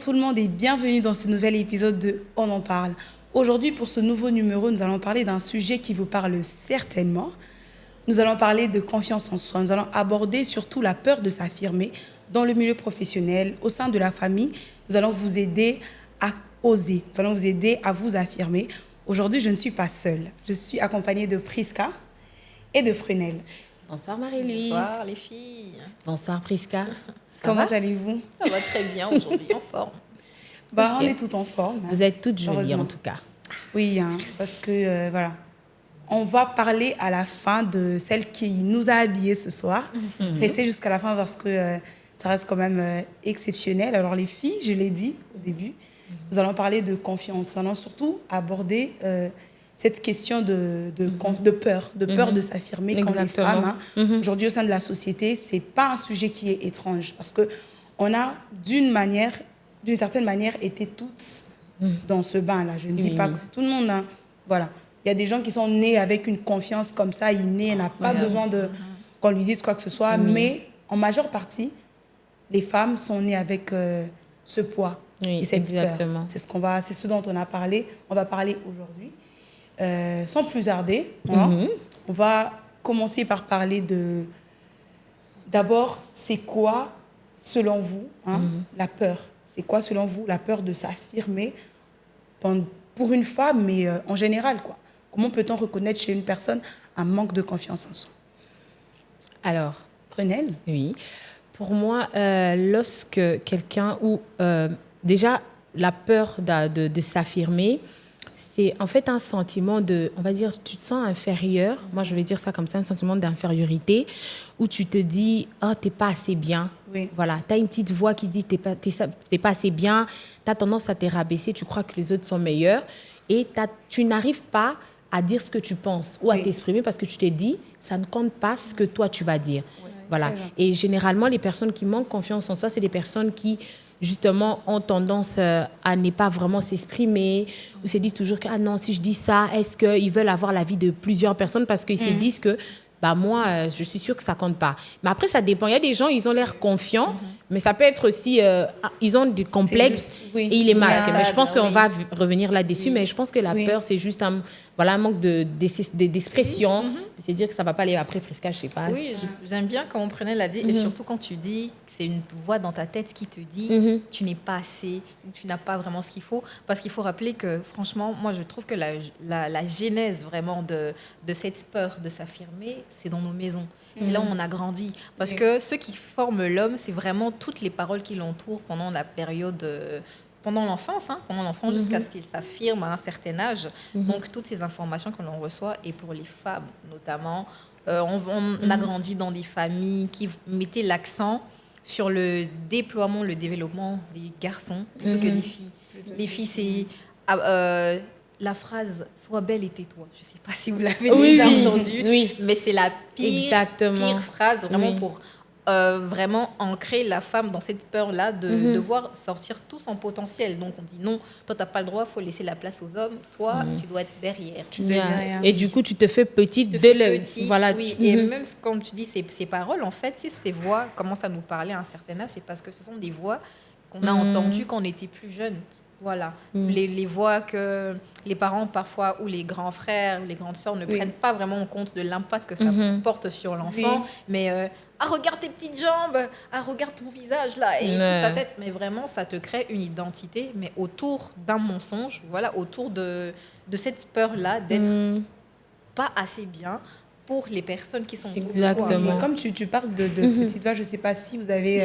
tout le monde et bienvenue dans ce nouvel épisode de On en parle. Aujourd'hui, pour ce nouveau numéro, nous allons parler d'un sujet qui vous parle certainement. Nous allons parler de confiance en soi. Nous allons aborder surtout la peur de s'affirmer dans le milieu professionnel, au sein de la famille. Nous allons vous aider à oser. Nous allons vous aider à vous affirmer. Aujourd'hui, je ne suis pas seule. Je suis accompagnée de Prisca et de Prunelle. Bonsoir Marie-Louise. Bonsoir les filles. Bonsoir Prisca. Comment allez-vous? Ça va très bien aujourd'hui, en forme. Okay. On est toutes en forme. Vous êtes toutes jolies en tout cas. Oui, parce que voilà, on va parler à la fin de celle qui nous a habillés ce soir. Restez jusqu'à la fin parce que ça reste quand même exceptionnel. Alors les filles, je l'ai dit au début, nous allons parler de confiance. Nous allons surtout aborder cette question de peur, de s'affirmer quand les femmes. Aujourd'hui, au sein de la société, ce n'est pas un sujet qui est étrange parce qu'on a d'une certaine manière, été toutes dans ce bain-là. Je ne dis pas que c'est tout le monde. Hein. Voilà. Il y a des gens qui sont nés avec une confiance comme ça, innée, n'a pas besoin qu'on lui dise quoi que ce soit. Mais en majeure partie, les femmes sont nées avec ce poids et cette peur. C'est ce dont on a parlé. On va parler aujourd'hui. Sans plus tarder, on va commencer par parler d'abord, c'est quoi, selon vous, la peur? C'est quoi, selon vous, la peur de s'affirmer pour une femme, mais en général, quoi? Comment peut-on reconnaître chez une personne un manque de confiance en soi? Alors, Prunelle? Oui. Pour moi, lorsque quelqu'un déjà, la peur de s'affirmer, c'est en fait un sentiment on va dire, tu te sens inférieur. Moi, je vais dire ça comme ça, un sentiment d'infériorité où tu te dis, oh, t'es pas assez bien. Oui. Voilà, t'as une petite voix qui dit, t'es pas assez bien. T'as tendance à te rabaisser, tu crois que les autres sont meilleurs et tu n'arrives pas à dire ce que tu penses ou à t'exprimer parce que tu t'es dit, ça ne compte pas ce que toi, tu vas dire. Oui. Voilà. Et généralement, les personnes qui manquent confiance en soi, c'est des personnes qui justement, ont tendance à ne pas vraiment s'exprimer ou se disent toujours que, ah non, si je dis ça, est-ce qu'ils veulent avoir l'avis de plusieurs personnes parce qu'ils se disent que, bah moi, je suis sûre que ça ne compte pas. Mais après, ça dépend. Il y a des gens, ils ont l'air confiants, mais ça peut être aussi, ils ont des complexes et ils les masquent. Mais je pense qu'on va revenir là-dessus, mais je pense que la peur, c'est juste un manque d'expression. C'est dire que ça ne va pas aller après, Prisca, je ne sais pas. Oui, j'aime bien quand on prenait la dit, et surtout quand tu dis, c'est une voix dans ta tête qui te dit tu n'es pas assez, tu n'as pas vraiment ce qu'il faut. Parce qu'il faut rappeler que, franchement, moi, je trouve que la genèse vraiment de cette peur de s'affirmer, c'est dans nos maisons. C'est là où on a grandi. Parce que ce qui forme l'homme, c'est vraiment toutes les paroles qui l'entourent pendant la période... pendant l'enfance, jusqu'à ce qu'il s'affirme à un certain âge. Donc, toutes ces informations que l'on reçoit, et pour les femmes notamment, on a grandi dans des familles qui mettaient l'accent sur le déploiement, le développement des garçons plutôt que des filles. Les filles, c'est la phrase « sois belle et tais-toi ». Je ne sais pas si vous l'avez déjà entendue, mais c'est la pire phrase vraiment pour vraiment ancrer la femme dans cette peur-là de devoir sortir tout son potentiel. Donc on dit non, toi tu n'as pas le droit, il faut laisser la place aux hommes, toi tu dois être derrière. Et du coup tu te fais petite dès le... Voilà. Oui. Et même quand tu dis ces paroles, en fait, si ces voix commencent à nous parler à un certain âge, c'est parce que ce sont des voix qu'on a entendues quand on était plus jeune. Voilà, les voix que les parents parfois ou les grands frères, les grandes sœurs ne prennent pas vraiment en compte de l'impact que ça porte sur l'enfant. Mais regarde tes petites jambes, regarde ton visage là et toute ta tête. Mais vraiment, ça te crée une identité, mais autour d'un mensonge, voilà, autour de cette peur-là d'être pas assez bien pour les personnes qui sont Exactement. Comme tu parles de petites voix, je ne sais pas si vous avez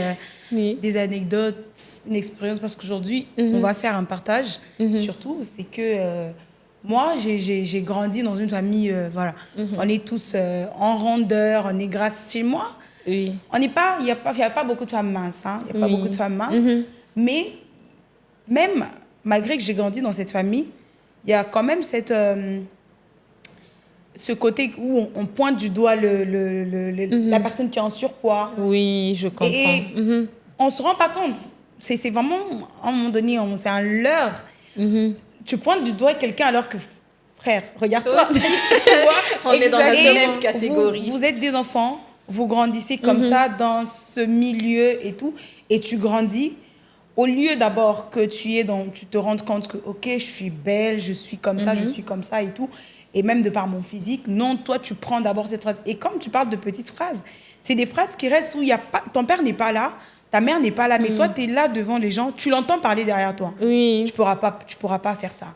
des anecdotes, une expérience, parce qu'aujourd'hui, on va faire un partage. Surtout, c'est que moi, j'ai grandi dans une famille, voilà, on est tous en rondeur, on est grâce chez moi. Il n'y a pas beaucoup de femmes minces, il n'y a pas beaucoup de femmes minces. Mais même, malgré que j'ai grandi dans cette famille, il y a quand même ce côté où on pointe du doigt la personne qui est en surpoids. Oui, je comprends. Et on ne se rend pas compte. C'est vraiment, à un moment donné, c'est un leurre. Tu pointes du doigt quelqu'un alors que, frère, regarde-toi. Tu vois, on est dans la même catégorie. Vous êtes des enfants, vous grandissez comme ça dans ce milieu et tout, et tu grandis au lieu d'abord que tu te rendes compte que, ok, je suis belle, je suis comme ça, je suis comme ça et tout, et même de par mon physique, non, toi, tu prends d'abord cette phrase. Et comme tu parles de petites phrases, c'est des phrases qui restent où il y a pas, ton père n'est pas là, ta mère n'est pas là, mais toi, tu es là devant les gens, tu l'entends parler derrière toi. Oui. Tu pourras pas faire ça.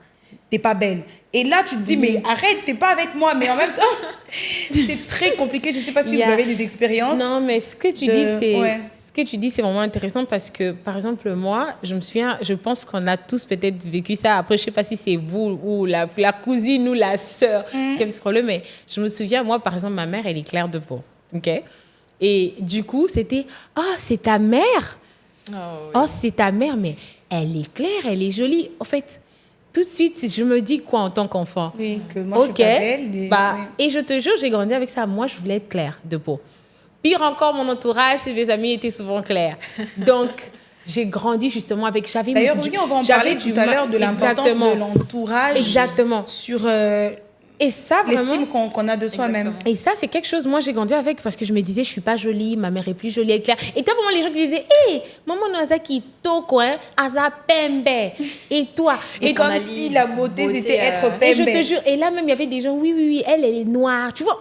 T'es pas belle. Et là, tu te dis, mais arrête, t'es pas avec moi. Mais en même temps, c'est très compliqué. Je sais pas si vous avez des expériences. Non, mais ce que tu dis, ce que tu dis, c'est vraiment intéressant parce que, par exemple, moi, je me souviens, je pense qu'on a tous peut-être vécu ça. Après, je sais pas si c'est vous ou la cousine ou la sœur qui a ce problème, mais je me souviens, moi, par exemple, ma mère, elle est claire de peau. OK? Et du coup, c'était, c'est ta mère. Oh, c'est ta mère, mais elle est claire, elle est jolie. En fait, tout de suite, je me dis quoi en tant qu'enfant? Oui, que moi, je suis pas belle. Et je te jure, j'ai grandi avec ça. Moi, je voulais être claire de peau. Pire encore, mon entourage, mes amis étaient souvent clairs. Donc, j'ai grandi justement avec... D'ailleurs, oui, on va en parler tout à l'heure de l'importance de l'entourage. Exactement. Sur et ça, l'estime qu'on a de soi-même. Et ça, c'est quelque chose, moi, j'ai grandi avec parce que je me disais, je suis pas jolie, ma mère est plus jolie, elle est claire. Et toi, vraiment, les gens qui disaient, hé, maman, Nazaki, toko, hein, aza pembe. Et toi? Et comme si la beauté, c'était être pembe. Et je te jure, et là, même, il y avait des gens, oui, elle est noire. Tu vois,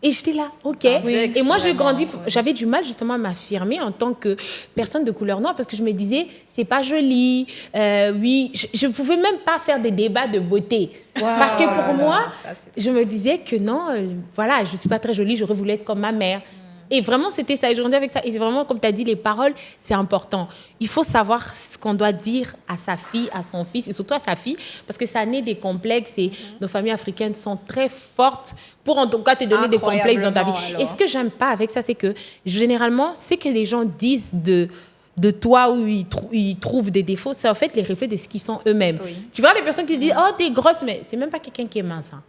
et j'étais là, ok. Et moi, j'ai grandi, j'avais du mal justement à m'affirmer en tant que personne de couleur noire parce que je me disais, c'est pas joli. Oui, je pouvais même pas faire des débats de beauté. Parce que pour moi, je me disais que non, voilà, je suis pas très jolie, j'aurais voulu être comme ma mère. Et vraiment, c'était ça. Et je grandis avec ça. Et c'est vraiment, comme tu as dit, les paroles, c'est important. Il faut savoir ce qu'on doit dire à sa fille, à son fils, et surtout à sa fille, parce que ça naît des complexes. Et nos familles africaines sont très fortes pour, en tout cas, te donner des complexes dans ta vie. Alors. Et ce que j'aime pas avec ça, c'est que, généralement, ce que les gens disent de toi où ils trouvent des défauts, c'est en fait les reflets de ce qu'ils sont eux-mêmes. Oui. Tu vois, les personnes qui disent « Oh, t'es grosse », mais c'est même pas quelqu'un qui est mince. Hein.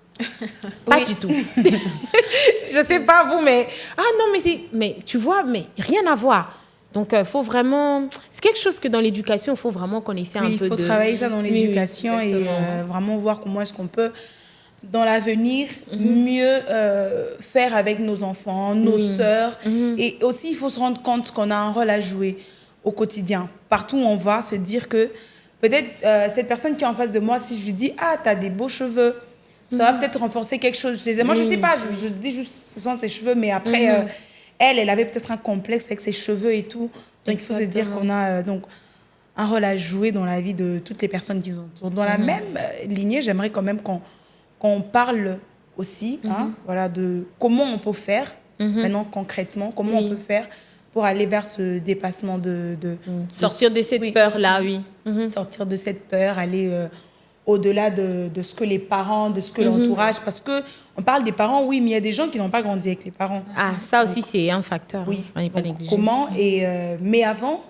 Pas du tout. Je sais pas vous, mais... Ah non, mais tu vois, mais rien à voir. Donc, il faut vraiment... C'est quelque chose que dans l'éducation, il faut vraiment qu'on essaie un peu de... Il faut travailler ça dans l'éducation et vraiment voir comment est-ce qu'on peut, dans l'avenir, mieux faire avec nos enfants, nos sœurs. Et aussi, il faut se rendre compte qu'on a un rôle à jouer au quotidien. Partout où on va, se dire que peut-être cette personne qui est en face de moi, si je lui dis « Ah, t'as des beaux cheveux », ça va peut-être renforcer quelque chose. Moi, je ne sais pas, je dis juste ce sont ses cheveux, mais après, elle avait peut-être un complexe avec ses cheveux et tout. Donc, il faut se dire qu'on a donc, un rôle à jouer dans la vie de toutes les personnes qui nous entourent. Dans la même lignée, j'aimerais quand même qu'on parle aussi voilà, de comment on peut faire, maintenant concrètement, comment on peut faire pour aller vers ce dépassement sortir de cette peur-là, sortir de cette peur, aller... au-delà de ce que les parents, de ce que l'entourage... Parce qu'on parle des parents, oui, mais il y a des gens qui n'ont pas grandi avec les parents. Ah, ça aussi, c'est un facteur. Oui. On n'est pas négligé. Comment mais avant,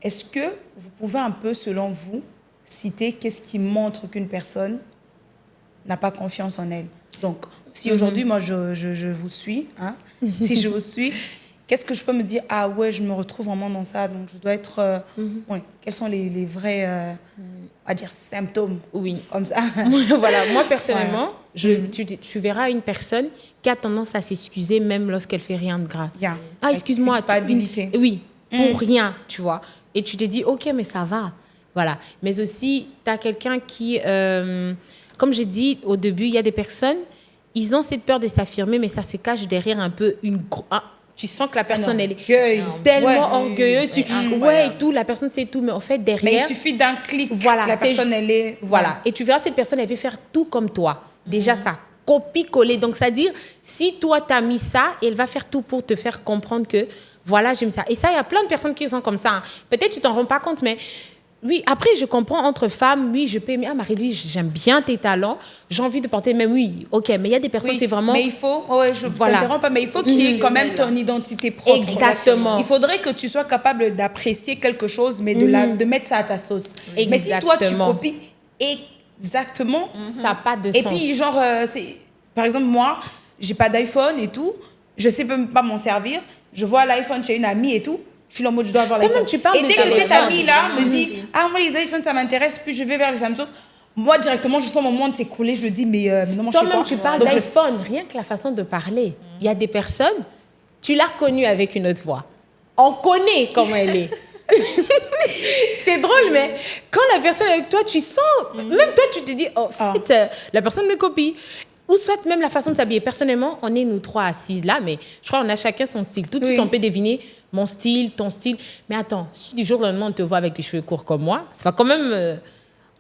est-ce que vous pouvez un peu, selon vous, citer qu'est-ce qui montre qu'une personne n'a pas confiance en elle? Donc, si aujourd'hui, moi, je vous suis, si je vous suis... Qu'est-ce que je peux me dire? Ah ouais, je me retrouve vraiment dans ça, donc je dois être... Quels sont les vrais, on va dire, symptômes? Oui. Comme ça. Voilà, moi personnellement, tu verras une personne qui a tendance à s'excuser même lorsqu'elle fait rien de grave. Ah, excuse-moi. Culpabilité. Oui, pour rien, tu vois. Et tu te dis, ok, mais ça va. Voilà. Mais aussi, tu as quelqu'un qui... comme j'ai dit au début, il y a des personnes, ils ont cette peur de s'affirmer, mais ça se cache derrière un peu une... Tu sens que la personne, elle est tellement orgueilleuse. Et tout, la personne sait tout, mais en fait, derrière... Mais il suffit d'un clic, la personne, elle est... Voilà, et tu verras, cette personne, elle veut faire tout comme toi. Déjà, ça copie-coller. Donc, c'est-à-dire, si toi, tu as mis ça, elle va faire tout pour te faire comprendre que, voilà, j'aime ça. Et ça, il y a plein de personnes qui sont comme ça. Hein. Peut-être tu t'en rends pas compte, mais... Oui, après, je comprends, entre femmes, oui, je peux aimer, ah Marie-Louise, j'aime bien tes talents, j'ai envie de porter, mais oui, ok, mais il y a des personnes, c'est vraiment... Mais il faut, je t'interromps pas, mais il faut qu'il y ait quand même ton identité propre. Exactement. Il faudrait que tu sois capable d'apprécier quelque chose, mais de mettre ça à ta sauce. Exactement. Mais si toi, tu copies exactement... Ça n'a pas de sens. Et puis, genre, par exemple, moi, j'ai pas d'iPhone et tout, je sais même pas m'en servir, je vois l'iPhone chez une amie et tout, je suis en mode, je dois avoir l'iPhone. Et dès que cette amie-là me dit, ah, moi, les iPhones, ça m'intéresse, puis je vais vers les Samsung, moi, directement, je sens mon monde s'écrouler. Je me dis, mais non, je sais pas. Toi-même, tu parles d'iPhone, rien que la façon de parler. Il y a des personnes, tu l'as connue avec une autre voix. On connaît comment elle est. C'est drôle, mais quand la personne est avec toi, tu sens, même toi, tu te dis, oh, en fait, la personne me copie. Ou soit même la façon de s'habiller. Personnellement, on est nous trois assises là, mais je crois qu'on a chacun son style. Tout de suite, on peut deviner mon style, ton style. Mais attends, si du jour au lendemain, on te voit avec les cheveux courts comme moi, ça va quand même...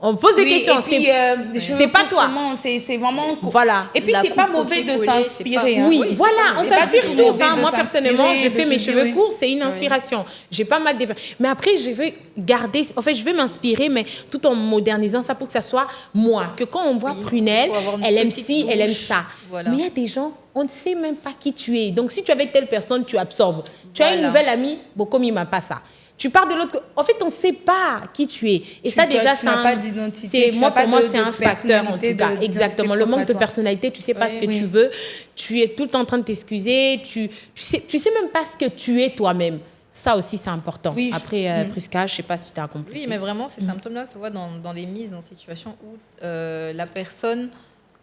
on pose des questions. Et puis, c'est pas toi. C'est vraiment... Voilà. Et puis, c'est pas mauvais de s'inspirer. Pas... Oui, voilà, on s'inspire tous. Moi, personnellement, j'ai fait mes cheveux courts, c'est une inspiration. J'ai pas mal de... Mais après, je veux garder... En fait, je veux m'inspirer, mais tout en modernisant ça pour que ça soit moi. Que quand on voit Prunelle, elle aime ci, elle aime ça. Voilà. Mais il y a des gens, on ne sait même pas qui tu es. Donc, si tu es avec telle personne, tu absorbes. Tu as une nouvelle amie, bon, comme il m'a pas ça. Tu pars de l'autre côté. En fait, on ne sait pas qui tu es. Et ça, déjà, tu n'as pas d'identité. Moi, pour moi, c'est un facteur, en tout cas. Exactement. Le manque de personnalité, tu ne sais pas ce que tu veux. Tu es tout le temps en train de t'excuser. Tu sais même pas ce que tu es toi-même. Ça aussi, c'est important. Oui, après, Prisca, je ne sais pas si tu as compris. Oui, mais vraiment, ces symptômes-là se voient dans les mises en situation où la personne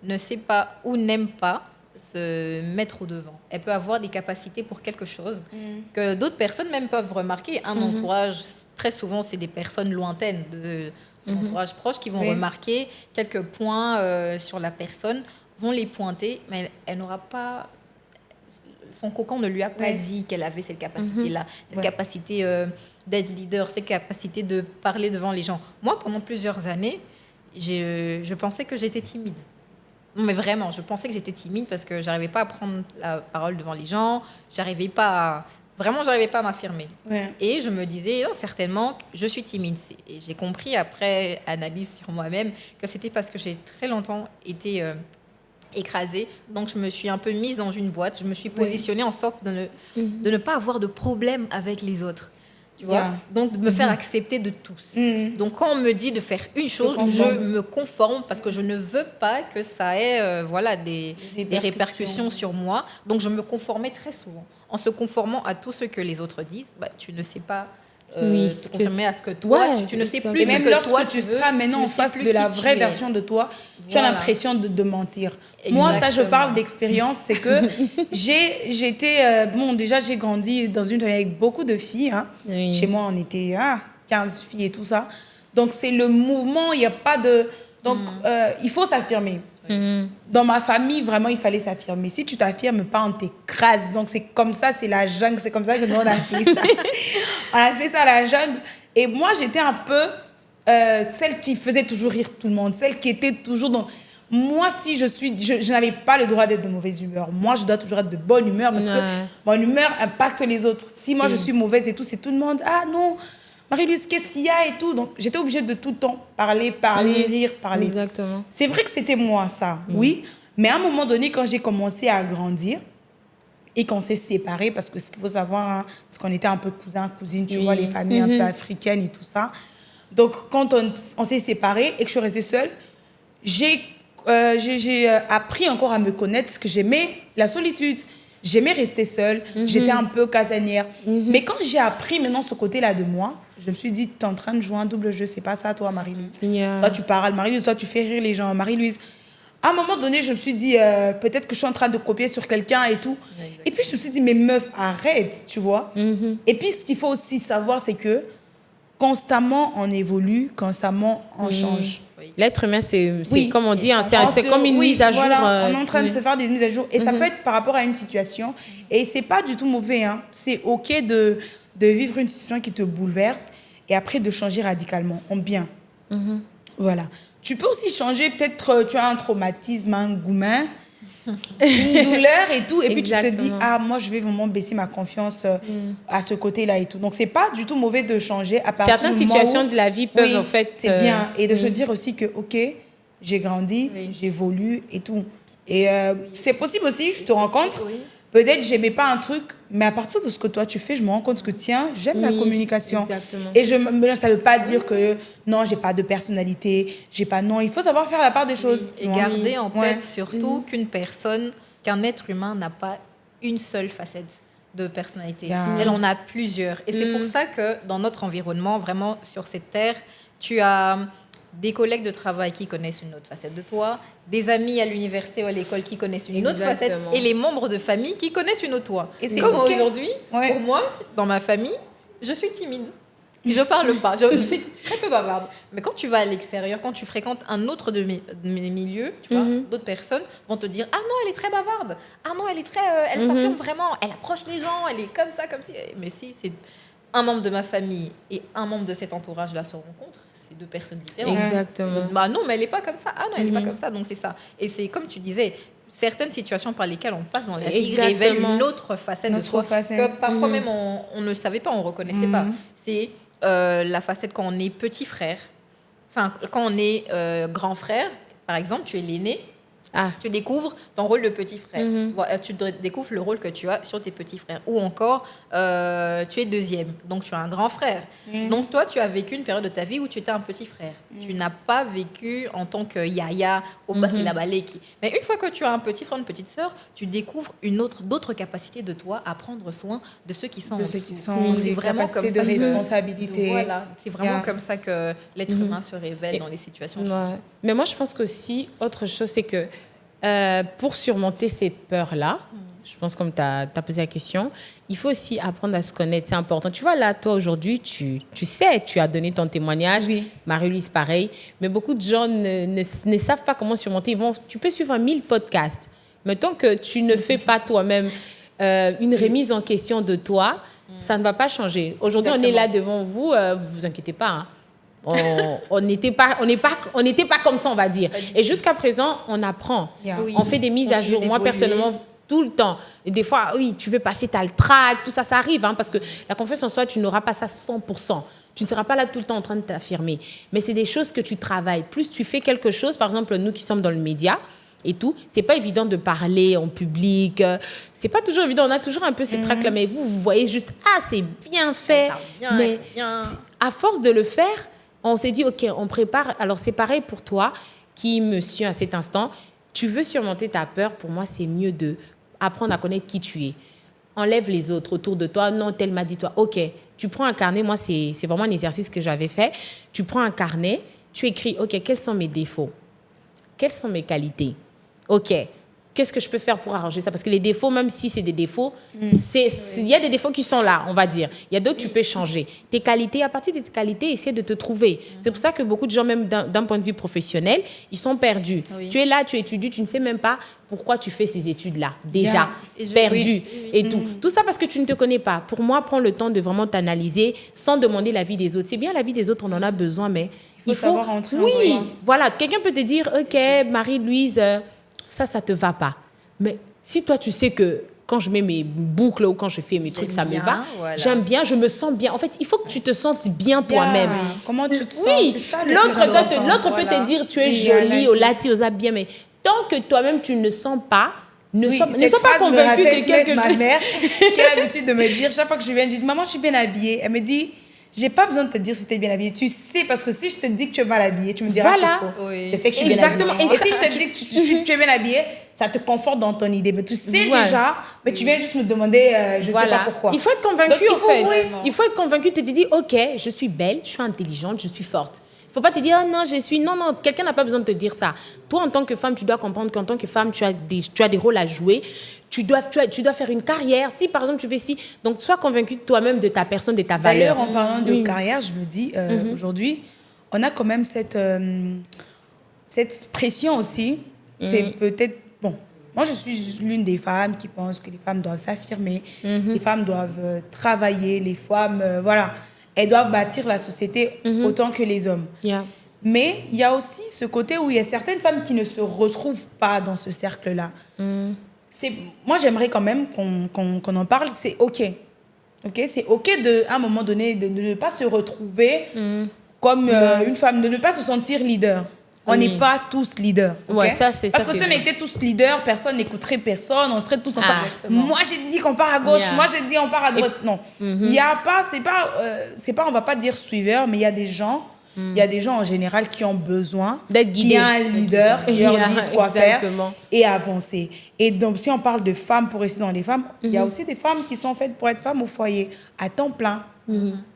ne sait pas ou n'aime pas se mettre au devant. Elle peut avoir des capacités pour quelque chose que d'autres personnes même peuvent remarquer. Un entourage, très souvent, c'est des personnes lointaines de son entourage proche qui vont remarquer quelques points sur la personne, vont les pointer, mais elle n'aura pas... Son cocon ne lui a pas dit qu'elle avait cette capacité-là, cette capacité d'être leader, cette capacité de parler devant les gens. Moi, pendant plusieurs années, je pensais que j'étais timide. Non, mais vraiment, je pensais que j'étais timide parce que j'arrivais pas à prendre la parole devant les gens, j'arrivais pas à m'affirmer. Et je me disais, non, certainement, je suis timide. Et j'ai compris après analyse sur moi-même que c'était parce que j'ai très longtemps été écrasée. Donc, je me suis un peu mise dans une boîte. Je me suis positionnée en sorte de ne pas avoir de problème avec les autres. Tu vois? Donc, de me faire accepter de tous. Donc, quand on me dit de faire une chose, je me conforme parce que je ne veux pas que ça ait des répercussions sur moi. Donc, je me conformais très souvent. En se conformant à tout ce que les autres disent, tu ne sais pas te conformer à ce que toi, tu ne sais plus. Et même lorsque tu seras maintenant en face de la vraie version de toi, tu as l'impression de mentir. Exactement. Moi, ça, je parle d'expérience, c'est que déjà, j'ai grandi dans une famille avec beaucoup de filles. Hein. Chez moi, on était 15 filles et tout ça. Donc, c'est le mouvement, il n'y a pas de... Donc, il faut s'affirmer. Dans ma famille, vraiment, il fallait s'affirmer. Si tu t'affirmes pas, on t'écrase. Donc, c'est comme ça, c'est la jungle. C'est comme ça que nous, on a appelé ça. On a appelé ça la jungle. Et moi, j'étais un peu celle qui faisait toujours rire tout le monde. Celle qui était toujours dans... Moi, si je n'avais pas le droit d'être de mauvaise humeur. Moi, je dois toujours être de bonne humeur parce que mon humeur impacte les autres. Si moi, je suis mauvaise et tout, c'est tout le monde. Ah non, Marie-Louise, qu'est-ce qu'il y a et tout. Donc, j'étais obligée de tout le temps parler, rire, parler. Exactement. C'est vrai que c'était moi, ça, oui. Mais à un moment donné, quand j'ai commencé à grandir et qu'on s'est séparés, parce que ce qu'il faut savoir, c'est qu'on était un peu cousins, cousines, tu vois, les familles un peu africaines et tout ça. Donc, quand on s'est séparés et que je suis restée seule, j'ai appris encore à me connaître parce que j'aimais la solitude. J'aimais rester seule. J'étais un peu casanière. Mais quand j'ai appris maintenant ce côté-là de moi, je me suis dit, tu es en train de jouer un double jeu. C'est pas ça, toi, Marie-Louise. Toi, tu parles, Marie-Louise. Toi, tu fais rire les gens, Marie-Louise. À un moment donné, je me suis dit, peut-être que je suis en train de copier sur quelqu'un et tout. Exactement. Et puis, je me suis dit, mais meuf, arrête, tu vois. Et puis, ce qu'il faut aussi savoir, c'est que constamment, on évolue, constamment, on change. L'être humain, c'est comme on dit, c'est comme une mise à jour. Voilà, on est en train de se faire des mises à jour. Et ça peut être par rapport à une situation. Et c'est pas du tout mauvais. Hein. C'est OK de vivre une situation qui te bouleverse et après de changer radicalement, en bien. Voilà. Tu peux aussi changer, peut-être tu as un traumatisme, un goumin, une douleur et tout. Et puis tu te dis, moi je vais vraiment baisser ma confiance à ce côté-là et tout. Donc c'est pas du tout mauvais de changer à partir certaines situations de la vie peuvent en fait... c'est bien. Et de se dire aussi que, OK, j'ai grandi, j'évolue et tout. Et c'est possible aussi, je te rencontre. Peut-être j'aimais pas un truc, mais à partir de ce que toi tu fais, je me rends compte que tiens, j'aime la communication. Exactement. Et ça veut pas dire que non, j'ai pas de personnalité, non, il faut savoir faire la part des choses. Et garder en tête surtout qu'un être humain n'a pas une seule facette de personnalité. Elle en a plusieurs. Et c'est pour ça que dans notre environnement, vraiment sur cette terre, tu as des collègues de travail qui connaissent une autre facette de toi, des amis à l'université ou à l'école qui connaissent une autre facette, et les membres de famille qui connaissent une autre toi. Et c'est comme aujourd'hui, pour moi, dans ma famille, je suis timide. Je parle pas. Je suis très peu bavarde. Mais quand tu vas à l'extérieur, quand tu fréquentes un autre de mes milieux, tu vois, d'autres personnes vont te dire, ah non, elle est très bavarde. Ah non, elle est très, elle s'affirme vraiment. Elle approche les gens. Elle est comme ça, comme si. Mais si c'est un membre de ma famille et un membre de cet entourage-là se rencontrent, c'est deux personnes différentes. Exactement. Bah non, mais elle est pas comme ça. Ah non, elle est pas comme ça. Donc c'est ça. Et c'est comme tu disais. Certaines situations par lesquelles on passe dans la vie révèlent une autre facette de soi que parfois même on ne savait pas, on ne reconnaissait pas. C'est la facette quand on est petit frère, enfin quand on est grand frère, par exemple, tu es l'aîné, tu découvres ton rôle de petit frère. Tu découvres le rôle que tu as sur tes petits frères. Ou encore, tu es deuxième, donc tu as un grand frère. Donc toi, tu as vécu une période de ta vie où tu étais un petit frère. Tu n'as pas vécu en tant que yaya au Bakilabaleki. Mais une fois que tu as un petit frère, une petite sœur, tu découvres d'autres capacités de toi à prendre soin de ceux qui sont en dessous. Donc c'est vraiment comme ça, de responsabilité. Voilà, c'est vraiment comme ça que l'être humain se révèle dans les situations. Mais moi, je pense qu'aussi, autre chose, c'est que pour surmonter cette peur-là, je pense comme tu as posé la question, il faut aussi apprendre à se connaître, c'est important. Tu vois, là, toi, aujourd'hui, tu sais, tu as donné ton témoignage, Marie-Louise, pareil, mais beaucoup de gens ne savent pas comment surmonter. Tu peux suivre 1000 podcasts, mais tant que tu ne fais pas toi-même une remise en question de toi, ça ne va pas changer. Aujourd'hui, on est là devant vous, vous inquiétez pas, hein. On n'était pas comme ça, on va dire. Et jusqu'à présent, on apprend. On fait des mises à jour. Moi, personnellement, tout le temps. Et des fois, oui, tu veux passer, tu as le trac, tout ça, ça arrive. Hein, parce que la confiance en soi, tu n'auras pas ça 100%. Tu ne seras pas là tout le temps en train de t'affirmer. Mais c'est des choses que tu travailles. Plus tu fais quelque chose, par exemple, nous qui sommes dans le média, et tout, c'est pas évident de parler en public, c'est pas toujours évident, on a toujours un peu ces tracs là, mais vous voyez juste, c'est bien fait, mais à force de le faire, on s'est dit, ok, on prépare. Alors, c'est pareil pour toi, qui me suis à cet instant. Tu veux surmonter ta peur, pour moi, c'est mieux d'apprendre à connaître qui tu es. Enlève les autres autour de toi. Non, tel m'a dit toi. Ok, tu prends un carnet. Moi, c'est vraiment un exercice que j'avais fait. Tu prends un carnet, tu écris, ok, quels sont mes défauts? Quelles sont mes qualités? Ok, qu'est-ce que je peux faire pour arranger ça? Parce que les défauts, même si c'est des défauts, il y a des défauts qui sont là, on va dire. Il y a d'autres, tu peux changer. Tes qualités, à partir de tes qualités, essaie de te trouver. C'est pour ça que beaucoup de gens, même d'un point de vue professionnel, ils sont perdus. Tu es là, tu étudies, tu ne sais même pas pourquoi tu fais ces études-là. Déjà, perdu et tout. Tout ça parce que tu ne te connais pas. Pour moi, prends le temps de vraiment t'analyser sans demander l'avis des autres. C'est bien, l'avis des autres, on en a besoin, mais il faut savoir rentrer en soi. Oui, voilà. Quelqu'un peut te dire, ok, Marie-Louise... ça te va pas. Mais si toi, tu sais que quand je mets mes boucles ou quand je fais mes trucs, ça me va, j'aime bien, je me sens bien. En fait, il faut que tu te sentes bien toi-même. Comment tu te sens? C'est ça, l'autre peut te dire, tu es jolie, au lati, aux bien, mais tant que toi-même, tu ne sens pas, ne sois pas convaincu de quelque chose. Ma mère, qui a l'habitude de me dire, chaque fois que je viens, je dis, maman, je suis bien habillée. Elle me dit... J'ai pas besoin de te dire si tu es bien habillée. Tu sais, parce que si je te dis que tu es mal habillée, tu me diras c'est faux. Je sais que je suis bien habillée. Et si je te dis que tu es bien habillée, ça te conforte dans ton idée. Mais tu sais déjà, mais tu viens juste me demander, je sais pas pourquoi. Il faut être convaincu, en fait. Il faut être convaincu, tu te dis, ok, je suis belle, je suis intelligente, je suis forte. Il ne faut pas te dire, oh non, je suis... Non, quelqu'un n'a pas besoin de te dire ça. Toi, en tant que femme, tu dois comprendre qu'en tant que femme, tu as des rôles à jouer. Tu dois faire une carrière. Si, par exemple, tu fais ci... Donc, sois convaincu de toi-même, de ta personne, de ta valeur. D'ailleurs, en parlant de carrière, je me dis, aujourd'hui, on a quand même cette pression aussi. C'est peut-être... Bon, moi, je suis l'une des femmes qui pense que les femmes doivent s'affirmer. Les femmes doivent travailler. Les femmes, voilà... Elles doivent bâtir la société autant que les hommes. Mais il y a aussi ce côté où il y a certaines femmes qui ne se retrouvent pas dans ce cercle-là. Moi, j'aimerais quand même qu'on en parle. C'est OK. C'est OK, à un moment donné, de ne pas se retrouver comme une femme, de ne pas se sentir leader. On n'est pas tous leaders. Parce que si on était tous leaders, personne n'écouterait personne, on serait tous en train. Moi, j'ai dit qu'on part à gauche, moi, j'ai dit on part à droite. Non. Il y a pas, c'est pas, on va pas dire suiveur, mais il y a des gens, en général qui ont besoin d'être guidés. Qu'il y a un leader qui leur dise quoi faire et avancer. Et donc, si on parle de femmes pour rester dans les femmes, il y a aussi des femmes qui sont faites pour être femmes au foyer, à temps plein.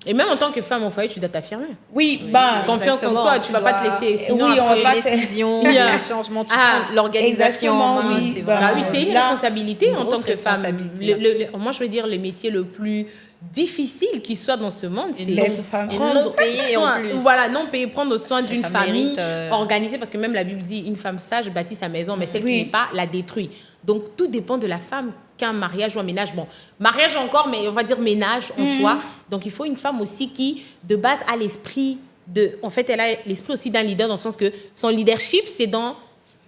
Et même en tant que femme au foyer, tu dois t'affirmer. Oui, bah, Confiance en soi, tu vas pas te laisser. Sinon, Oui, on après, va pas les se- décisions, Yeah. les changements, tu Ah, prends l'organisation en exactement, main, oui. c'est Bah, vraiment... Bah oui, c'est une là, responsabilité une en tant grosse que femme. responsabilité. Moi, je veux dire, le métier le plus difficile qui soit dans ce monde, c'est d'être femme. Et prendre non payé en soin, plus. voilà, non payer, prendre soin d'une femme famille mérite, organisée, parce que même la Bible dit, une femme sage bâtit sa maison, mais celle Oui. qui n'est pas la détruit. Donc, tout dépend de la femme qu'un mariage ou un ménage. Bon, mariage encore, mais on va dire ménage en soi. Donc, il faut une femme aussi qui, de base, a l'esprit de... En fait, elle a l'esprit aussi d'un leader, dans le sens que son leadership, c'est dans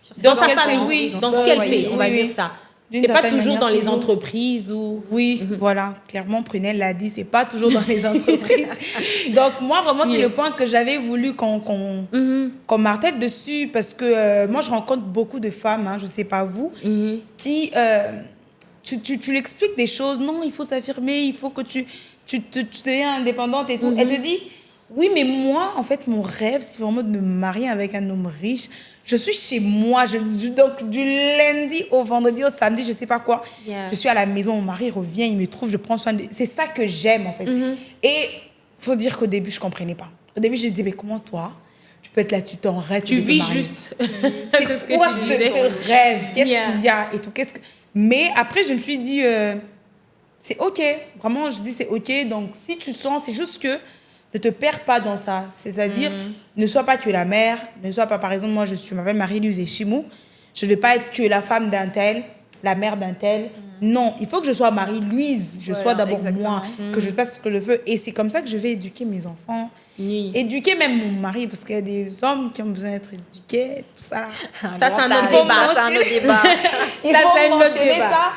sa qu'elle famille, fait, oui, dans dans ce ce qu'elle foyer, fait, on va oui, dire oui. ça. D'une C'est pas certaine toujours manière, dans les toujours. entreprises ou... Oui, voilà, clairement, Prunelle l'a dit, c'est pas toujours dans les entreprises. Donc, moi, vraiment, c'est le point que j'avais voulu qu'on martèle dessus, parce que moi, je rencontre beaucoup de femmes, hein, je sais pas vous, qui, tu l'expliques des choses, non, il faut s'affirmer, il faut que tu deviens indépendante et tout. Elle te dit, oui, mais moi, en fait, mon rêve, c'est vraiment de me marier avec un homme riche. Je suis chez moi, donc du lundi au vendredi, au samedi, je sais pas quoi. Yeah. Je suis à la maison, mon mari revient, il me trouve, je prends soin de... C'est ça que j'aime, en fait. Et faut dire qu'au début, je comprenais pas. Au début, je disais, mais comment toi, tu peux être là, tu t'en restes. Tu de te vis marier. juste. C'est ce que quoi tu ce disais. rêve? Qu'est-ce Yeah. qu'il y a et tout? Mais après, je me suis dit, c'est OK. Vraiment, je dis, c'est OK. Donc, si tu sens, c'est juste que ne te perds pas dans ça. C'est-à-dire, ne sois pas que la mère, ne sois pas, par exemple, moi, je m'appelle Marie-Louise Echimou. Je ne vais pas être que la femme d'un tel, la mère d'un tel. Non, il faut que je sois Marie-Louise. Je sois d'abord exactement. moi, que je sache ce que je veux. Et c'est comme ça que je vais éduquer mes enfants. Oui. Éduquer même mon mari, parce qu'il y a des hommes qui ont besoin d'être éduqués, tout ça. Ça, c'est un autre faut débat. C'est un autre débat. Il Ça, faut c'est un autre mentionner débat. ça.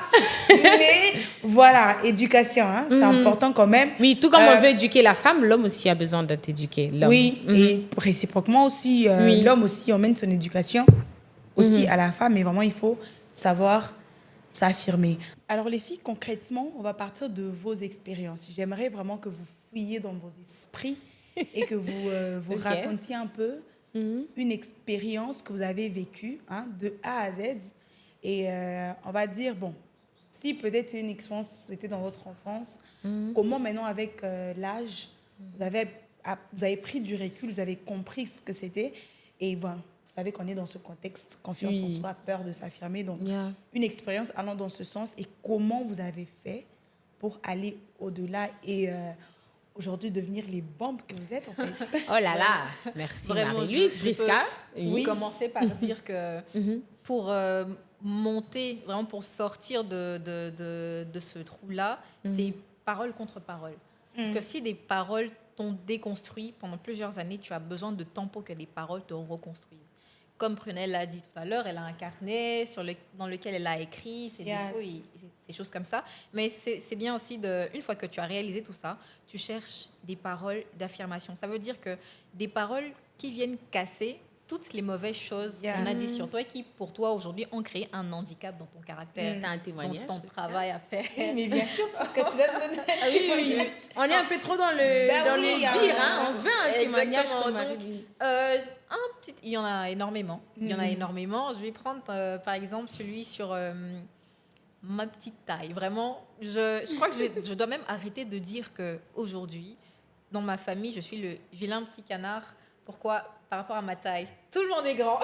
Mais voilà, éducation, hein, c'est important quand même. Oui, tout comme on veut éduquer la femme, l'homme aussi a besoin d'être éduqué. L'homme. Oui, et réciproquement aussi, Oui. l'homme aussi emmène son éducation aussi à la femme, mais vraiment, il faut savoir s'affirmer. Alors les filles, concrètement, on va partir de vos expériences. J'aimerais vraiment que vous fouilliez dans vos esprits et que vous Ok. racontiez un peu une expérience que vous avez vécue, hein, de A à Z. Et on va dire, bon, si peut-être c'est une expérience, c'était dans votre enfance, comment maintenant avec l'âge, vous avez pris du recul, vous avez compris ce que c'était. Et voilà, vous savez qu'on est dans ce contexte, confiance en soi, peur de s'affirmer. Donc, Yeah. une expérience allant dans ce sens. Et comment vous avez fait pour aller au-delà et aujourd'hui devenir les bombes que vous êtes, en fait. Oh là là. Merci Vraiment, Marie-Louise. je Prisca. peux commencer par dire que pour monter, vraiment pour sortir de ce trou-là, c'est parole contre parole. Parce que si des paroles t'ont déconstruit pendant plusieurs années, tu as besoin de temps pour que les paroles te reconstruisent. Comme Prunelle l'a dit tout à l'heure, elle a un carnet dans lequel elle a écrit ses défauts, ces choses comme ça. Mais c'est bien aussi, une fois que tu as réalisé tout ça, tu cherches des paroles d'affirmation. Ça veut dire que des paroles qui viennent casser toutes les mauvaises choses qu'on a dit sur toi et qui, pour toi, aujourd'hui, ont créé un handicap dans ton caractère, T'as un témoignage. dans ton travail à faire. Mais bien sûr, parce que tu dois me donner un témoignage. On est un peu trop dans Ben dans oui, les hein. dires. Hein. On veut un témoignage Exactement. comme Donc, Marie-Louise. il y en a énormément. Il y en a énormément. Je vais prendre, par exemple, celui sur ma petite taille. Vraiment, je crois que je dois même arrêter de dire qu'aujourd'hui, dans ma famille, je suis le vilain petit canard. Pourquoi? Par rapport à ma taille. Tout le monde est grand.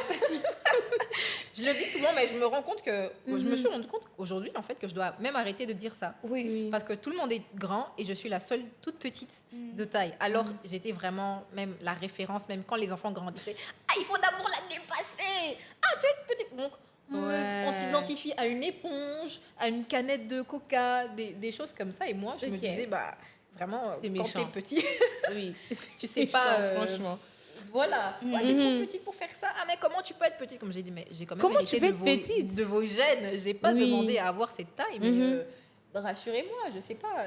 Je le dis souvent, mais je me rends compte que... Je me suis rendu compte aujourd'hui, en fait, que je dois même arrêter de dire ça. Oui. Parce que tout le monde est grand et je suis la seule toute petite de taille. Alors, j'étais vraiment même la référence, même quand les enfants grandissaient. Ah, il faut d'abord la dépasser. Ah, tu es une petite... Donc, on t'identifie à une éponge, à une canette de coca, des choses comme ça. Et moi, je me disais, bah, vraiment, C'est quand méchant. t'es petit, Oui. tu sais pas... franchement. Voilà, ouais, t'es trop petite pour faire ça. Ah, mais comment tu peux être petite? Comme j'ai dit, mais j'ai quand même Comment hérité tu peux de être vos, petite? de vos gènes. J'ai pas Oui. demandé à avoir cette taille, mais rassurez-moi, je sais pas.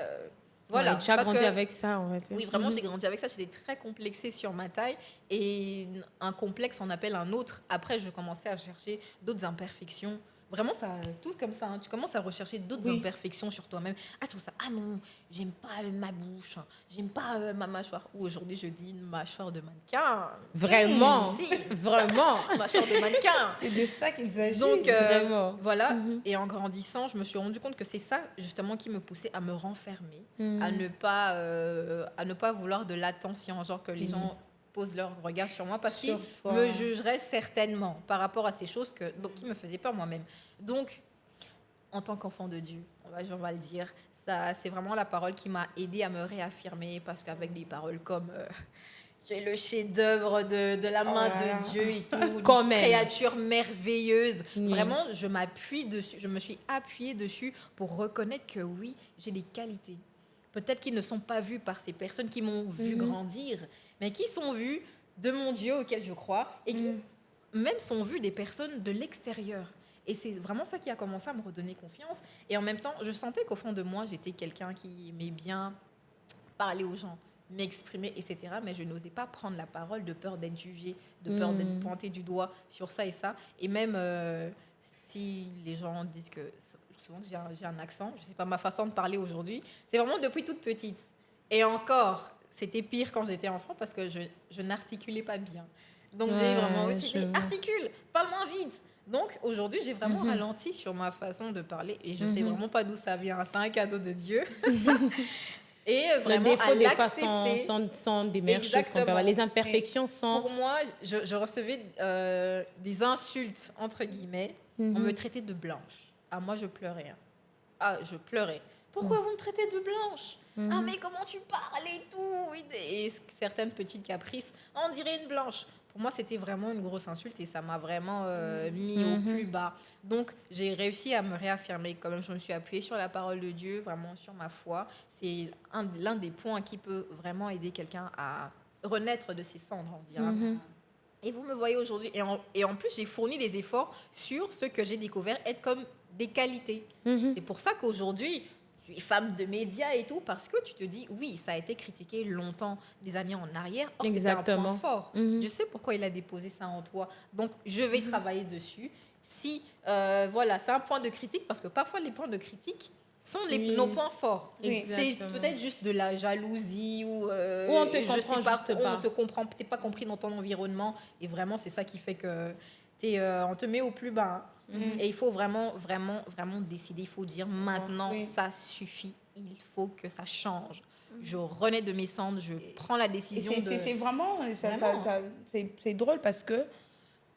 Voilà. Ouais, tu as parce grandi que- avec ça, on va dire. Oui, vraiment, j'ai grandi avec ça. J'étais très complexée sur ma taille. Et un complexe en appelle un autre. Après, je commençais à chercher d'autres imperfections vraiment, ça tout comme ça. Hein. Tu commences à rechercher d'autres imperfections sur toi-même. Ah, tout ça. Ah non, j'aime pas ma bouche. J'aime pas ma mâchoire. Ou aujourd'hui, je dis une mâchoire de mannequin. Vraiment, Si. vraiment. Mâchoire de mannequin. C'est de ça qu'il s'agit. Donc, Vraiment. voilà. Et en grandissant, je me suis rendu compte que c'est ça, justement, qui me poussait à me renfermer, à ne pas vouloir de l'attention, genre que les gens posent leur regard sur moi parce qu'ils me jugeraient certainement par rapport à ces choses qui me faisaient peur moi-même. Donc, en tant qu'enfant de Dieu, on va le dire, ça, c'est vraiment la parole qui m'a aidée à me réaffirmer parce qu'avec des paroles comme tu es le chef-d'œuvre de la main de Dieu et tout, une créature merveilleuse. Vraiment, je me suis appuyée dessus pour reconnaître que oui, j'ai des qualités. Peut-être qu'ils ne sont pas vus par ces personnes qui m'ont vu grandir, mais qui sont vus de mon Dieu auquel je crois et qui même sont vus des personnes de l'extérieur. Et c'est vraiment ça qui a commencé à me redonner confiance. Et en même temps, je sentais qu'au fond de moi, j'étais quelqu'un qui aimait bien parler aux gens, m'exprimer, etc. Mais je n'osais pas prendre la parole de peur d'être jugée, de peur d'être pointée du doigt sur ça et ça. Et même si les gens disent que souvent que j'ai un accent, je ne sais pas ma façon de parler aujourd'hui, c'est vraiment depuis toute petite. Et encore, c'était pire quand j'étais enfant parce que je n'articulais pas bien. Donc j'ai vraiment aussi dit, articule, parle moins vite. Donc aujourd'hui, j'ai vraiment ralenti sur ma façon de parler et je ne sais vraiment pas d'où ça vient. C'est un cadeau de Dieu. Et vraiment, le défaut, des fois, l'accepter. sont des meilleures choses qu'on peut avoir. Les imperfections sont... Pour moi, je recevais des insultes, entre guillemets. On me traitait de blanche. Ah, moi, je pleurais. Hein. Ah, je pleurais. Pourquoi vous me traitez de blanche? Ah, mais comment tu parles et tout? Et certaines petites caprices. On dirait une blanche. Pour moi, c'était vraiment une grosse insulte et ça m'a vraiment mis au plus bas. Donc, j'ai réussi à me réaffirmer. Quand même, je me suis appuyée sur la parole de Dieu, vraiment sur ma foi. C'est l'un des points qui peut vraiment aider quelqu'un à renaître de ses cendres, on dira. Et vous me voyez aujourd'hui. Et en plus, j'ai fourni des efforts sur ce que j'ai découvert être comme des qualités. C'est pour ça qu'aujourd'hui, tu es femme de médias et tout, parce que tu te dis, oui, ça a été critiqué longtemps, des années en arrière. Or, c'était un point fort. Je sais pourquoi il a déposé ça en toi. Donc, je vais travailler dessus. Si, voilà, c'est un point de critique, parce que parfois, les points de critique sont nos points forts. C'est peut-être juste de la jalousie ou on te comprend juste pas. On te comprend, t'es pas compris dans ton environnement. Et vraiment, c'est ça qui fait que on te met au plus bas. Hein. Et il faut vraiment, vraiment, vraiment décider. Il faut dire maintenant, ça suffit. Il faut que ça change. Je renais de mes cendres, je prends la décision c'est vraiment, c'est drôle parce que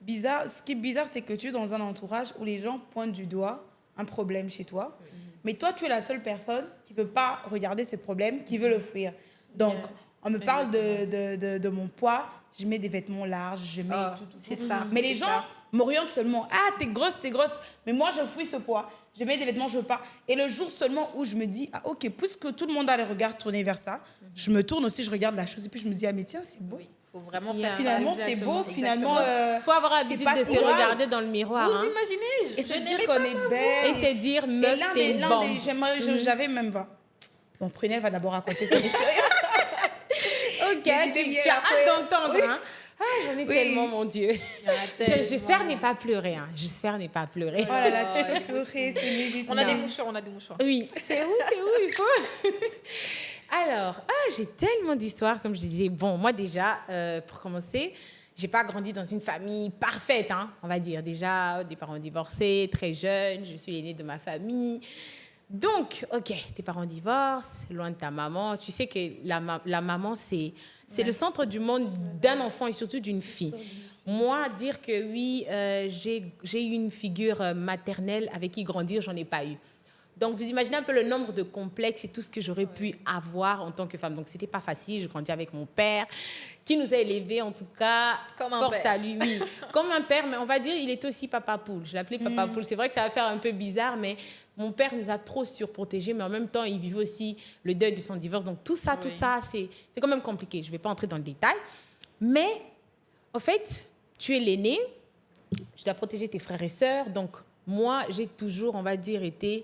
ce qui est bizarre, c'est que tu es dans un entourage où les gens pointent du doigt un problème chez toi. Mais toi, tu es la seule personne qui ne veut pas regarder ce problème, qui veut le fuir. Donc, on me parle de mon poids, je mets des vêtements larges, je mets tout. C'est ça. Mais les gens m'orientent seulement. Ah, t'es grosse. Mais moi, je fuis ce poids. Je mets des vêtements, je veux pas. Et le jour seulement où je me dis, ah, ok, puisque tout le monde a les regards tournés vers ça, je me tourne aussi, je regarde la chose. Et puis je me dis, ah, mais tiens, c'est beau. Oui. Faut vraiment faire finalement c'est beau, finalement faut avoir l'habitude de se regarder dans le miroir. Vous imaginez, et se dire qu'on est belle. Et se dire, meuf, t'es une bombe. J'avais même pas. Bon, Prunelle va d'abord raconter ça. Ok, tu as hâte d'entendre. Oui. Hein? Ah, j'en ai tellement, mon Dieu. J'espère ne pas pleurer. Hein. J'espère ne pas pleurer. Oh là là, tu peux pleurer, c'est légitime. On a des mouchoirs. Oui, c'est où, il faut. Alors, j'ai tellement d'histoires, comme je disais. Bon, moi déjà, pour commencer, j'ai pas grandi dans une famille parfaite, hein, on va dire. Déjà, des parents divorcés, très jeunes, je suis l'aînée de ma famille. Donc, ok, tes parents divorcent, loin de ta maman. Tu sais que la maman, c'est le centre du monde d'un enfant et surtout d'une fille. Moi, dire que oui, j'ai eu une figure maternelle avec qui grandir, j'en ai pas eu. Donc, vous imaginez un peu le nombre de complexes et tout ce que j'aurais pu avoir en tant que femme. Donc, c'était pas facile. Je grandis avec mon père, qui nous a élevés, en tout cas. Comme un force père. à lui, oui. Comme un père, mais on va dire, il était aussi papa poule. Je l'appelais papa poule. C'est vrai que ça va faire un peu bizarre, mais mon père nous a trop surprotégés. Mais en même temps, il vivait aussi le deuil de son divorce. Donc, tout ça, c'est quand même compliqué. Je vais pas entrer dans le détail. Mais, en fait, tu es l'aîné. Je dois protéger tes frères et sœurs. Donc, moi, j'ai toujours, on va dire, été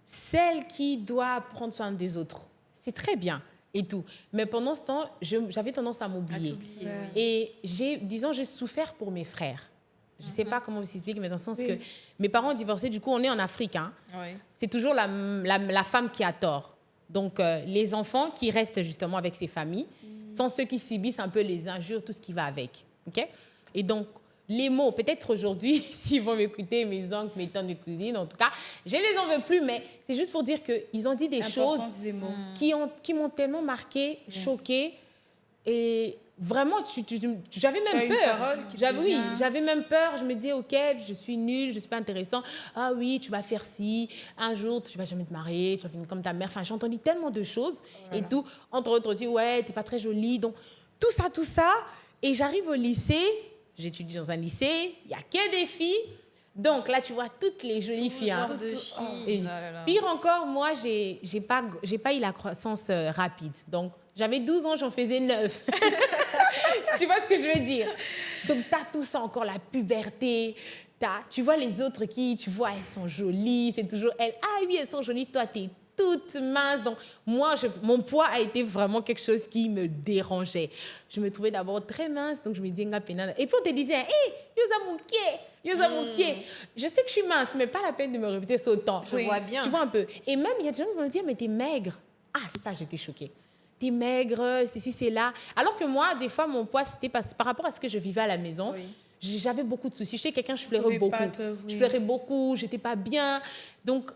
celle qui doit prendre soin des autres. C'est très bien et tout. Mais pendant ce temps, j'avais tendance à m'oublier. Et j'ai souffert pour mes frères. Je ne sais pas comment vous expliquer, mais dans le sens que mes parents ont divorcé, du coup, on est en Afrique. Hein. Oui. C'est toujours la femme qui a tort. Donc, les enfants qui restent justement avec ces familles sont ceux qui subissent un peu les injures, tout ce qui va avec. Okay? Et donc, les mots, peut-être aujourd'hui, s'ils vont m'écouter, mes oncles, mes tantes, mes cousines, en tout cas, je ne les en veux plus, mais c'est juste pour dire qu'ils ont dit des choses qui m'ont tellement marquée, choquée. Et vraiment, j'avais même peur. J'avais même peur. Je me disais, OK, je suis nulle, je ne suis pas intéressante. Ah oui, tu vas faire ci. Un jour, tu ne vas jamais te marier, tu vas finir comme ta mère. Enfin, j'ai entendu tellement de choses et tout. Entre autres, on dit, ouais, tu n'es pas très jolie. Donc, tout ça. Et j'arrive au lycée. J'étudie dans un lycée, il n'y a que des filles. Donc là, tu vois toutes les jolies filles. Genre de filles. Pire encore, moi, j'ai pas eu la croissance rapide. Donc, j'avais 12 ans, j'en faisais 9. Tu vois ce que je veux dire? Donc, tu as tout ça encore, la puberté. Tu vois les autres qui, tu vois, elles sont jolies. C'est toujours elles. Ah oui, elles sont jolies. Toi, tu es toute mince. Donc, moi, mon poids a été vraiment quelque chose qui me dérangeait. Je me trouvais d'abord très mince, donc je me disais, et puis on te disait, hé, Yosa Mouké. Je sais que je suis mince, mais pas la peine de me répéter ça autant. Je vois bien. Tu vois un peu. Et même, il y a des gens qui me disent, mais t'es maigre. Ah, ça, j'étais choquée. T'es maigre, c'est là. Alors que moi, des fois, mon poids, c'était par rapport à ce que je vivais à la maison. Oui. J'avais beaucoup de soucis. J'étais quelqu'un, je pleurais beaucoup. Je pleurais beaucoup, j'étais pas bien. Donc,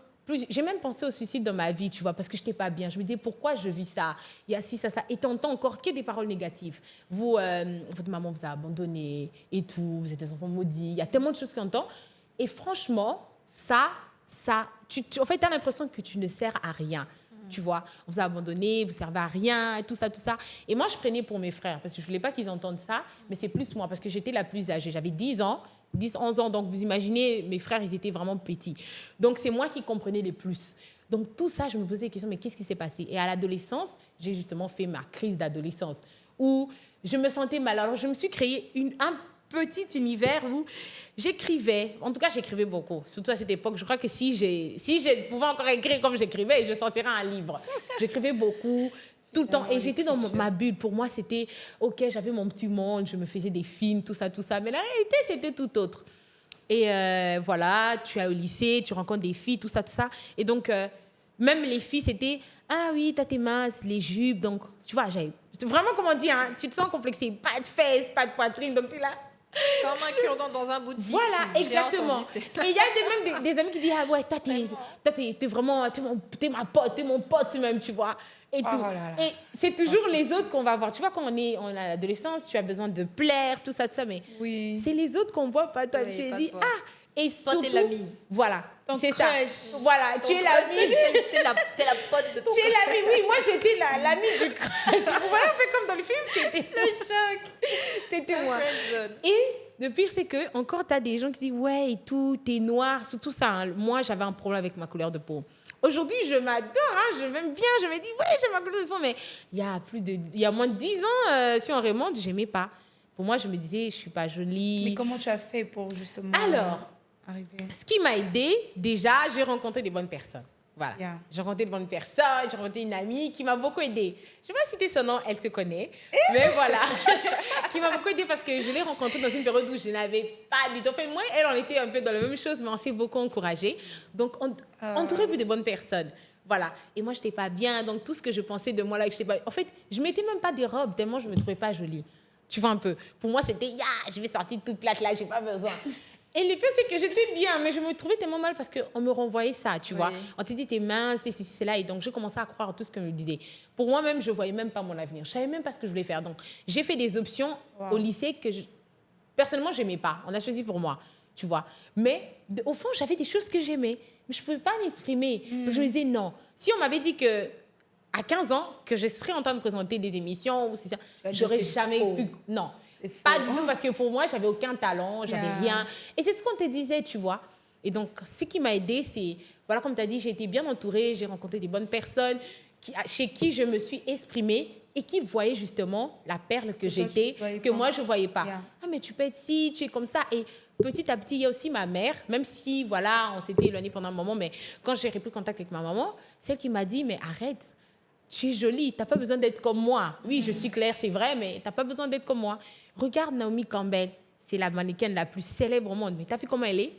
j'ai même pensé au suicide dans ma vie, tu vois, parce que je n'étais pas bien. Je me disais, pourquoi je vis ça? Il y a ci, ça. Et t'entends encore que des paroles négatives. Votre maman vous a abandonné et tout, vous êtes des enfants maudits. Il y a tellement de choses qu'on entend. Et franchement, en fait, tu as l'impression que tu ne sers à rien. Tu vois, on vous a abandonné, vous ne servez à rien, tout ça. Et moi, je prenais pour mes frères, parce que je ne voulais pas qu'ils entendent ça, mais c'est plus moi, parce que j'étais la plus âgée. J'avais 10 ans, 11 ans, donc vous imaginez, mes frères, ils étaient vraiment petits. Donc, c'est moi qui comprenais les plus. Donc, tout ça, je me posais des questions, mais qu'est-ce qui s'est passé? Et à l'adolescence, j'ai justement fait ma crise d'adolescence, où je me sentais mal. Alors, je me suis créé un petit univers où j'écrivais. En tout cas, j'écrivais beaucoup. Surtout à cette époque, je crois que si je pouvais encore écrire comme j'écrivais, je sortirais un livre. J'écrivais beaucoup, tout le temps. Et j'étais dans ma bulle. Pour moi, c'était, OK, j'avais mon petit monde, je me faisais des films, tout ça. Mais la réalité, c'était tout autre. Et voilà, tu es au lycée, tu rencontres des filles, tout ça. Et donc, même les filles, c'était, ah oui, t'as tes minces, les jupes. Donc, tu vois, vraiment, comment dire, hein, tu te sens complexé. Pas de fesses, pas de poitrine. Donc, tu es là. Comme un cure-dent dans un bout de 10. Voilà, exactement. Et il y a même des amis qui disent, ah ouais, toi, t'es vraiment, t'es ma pote, t'es mon pote même, tu vois. Et tout. Et c'est toujours les autres qu'on va voir. Tu vois, quand on a l'adolescence, tu as besoin de plaire, tout ça, mais c'est les autres qu'on voit pas. Toi, tu es dit, ah, et surtout, toi, t'es l'amie. Voilà, c'est ça. Voilà, tu es l'amie. T'es la pote de ton Tu es l'amie, oui. Moi, j'étais l'amie du crush. Vous voyez, on fait comme dans le film, c'était le choc. C'était moi. Et le pire, c'est que encore, tu as des gens qui disent, ouais, et tout, t'es noire. Surtout ça, hein. Moi, j'avais un problème avec ma couleur de peau. Aujourd'hui, je m'adore, hein, je m'aime bien, je me dis, ouais, j'aime ma couleur de peau, mais il y a moins de 10 ans, si on remonte, j'aimais pas. Pour moi, je me disais, je suis pas jolie. Mais comment tu as fait pour justement arriver? Ce qui m'a aidée, déjà, j'ai rencontré des bonnes personnes. Voilà. Yeah. J'ai rencontré de bonnes personnes, j'ai rencontré une amie qui m'a beaucoup aidée. Je ne vais pas citer son nom, elle se connaît, mais voilà. Qui m'a beaucoup aidée parce que je l'ai rencontrée dans une période où je n'avais pas du tout. Enfin, moi, elle, on était un peu dans la même chose, mais on s'est beaucoup encouragés. Donc, entourez-vous de bonnes personnes. Voilà. Et moi, je n'étais pas bien. Donc, tout ce que je pensais de moi, là, je n'étais pas... En fait, je ne mettais même pas des robes, tellement je ne me trouvais pas jolie. Tu vois un peu. Pour moi, c'était, je vais sortir toute plate là, je n'ai pas besoin. Et le fait, c'est que j'étais bien, mais je me trouvais tellement mal parce qu'on me renvoyait ça, tu vois. On te dit, t'es mince, t'es ceci, c'est là. Et donc, j'ai commencé à croire à tout ce qu'on me disait. Pour moi-même, je ne voyais même pas mon avenir. Je ne savais même pas ce que je voulais faire. Donc, j'ai fait des options au lycée que, personnellement, je n'aimais pas. On a choisi pour moi, tu vois. Mais, au fond, j'avais des choses que j'aimais. Mais je ne pouvais pas m'exprimer. Parce que je me disais, non. Si on m'avait dit que à 15 ans, que je serais en train de présenter des émissions, ou si ça, j'aurais jamais pu... Non. Pas du tout, parce que pour moi, j'avais aucun talent, j'avais rien. Et c'est ce qu'on te disait, tu vois. Et donc, ce qui m'a aidée, c'est, voilà, comme tu as dit, j'ai été bien entourée, j'ai rencontré des bonnes personnes chez qui je me suis exprimée et qui voyaient justement la perle que j'étais, que moi, je ne voyais pas. Ah, mais tu peux être ci, tu es comme ça. Et petit à petit, il y a aussi ma mère, même si, voilà, on s'était éloignés pendant un moment, mais quand j'ai repris contact avec ma maman, celle qui m'a dit, mais arrête. Tu es jolie, tu n'as pas besoin d'être comme moi. Oui, je suis claire, c'est vrai, mais tu n'as pas besoin d'être comme moi. Regarde Naomi Campbell. c'est la mannequin la plus célèbre au monde. Mais t'as vu comment elle est?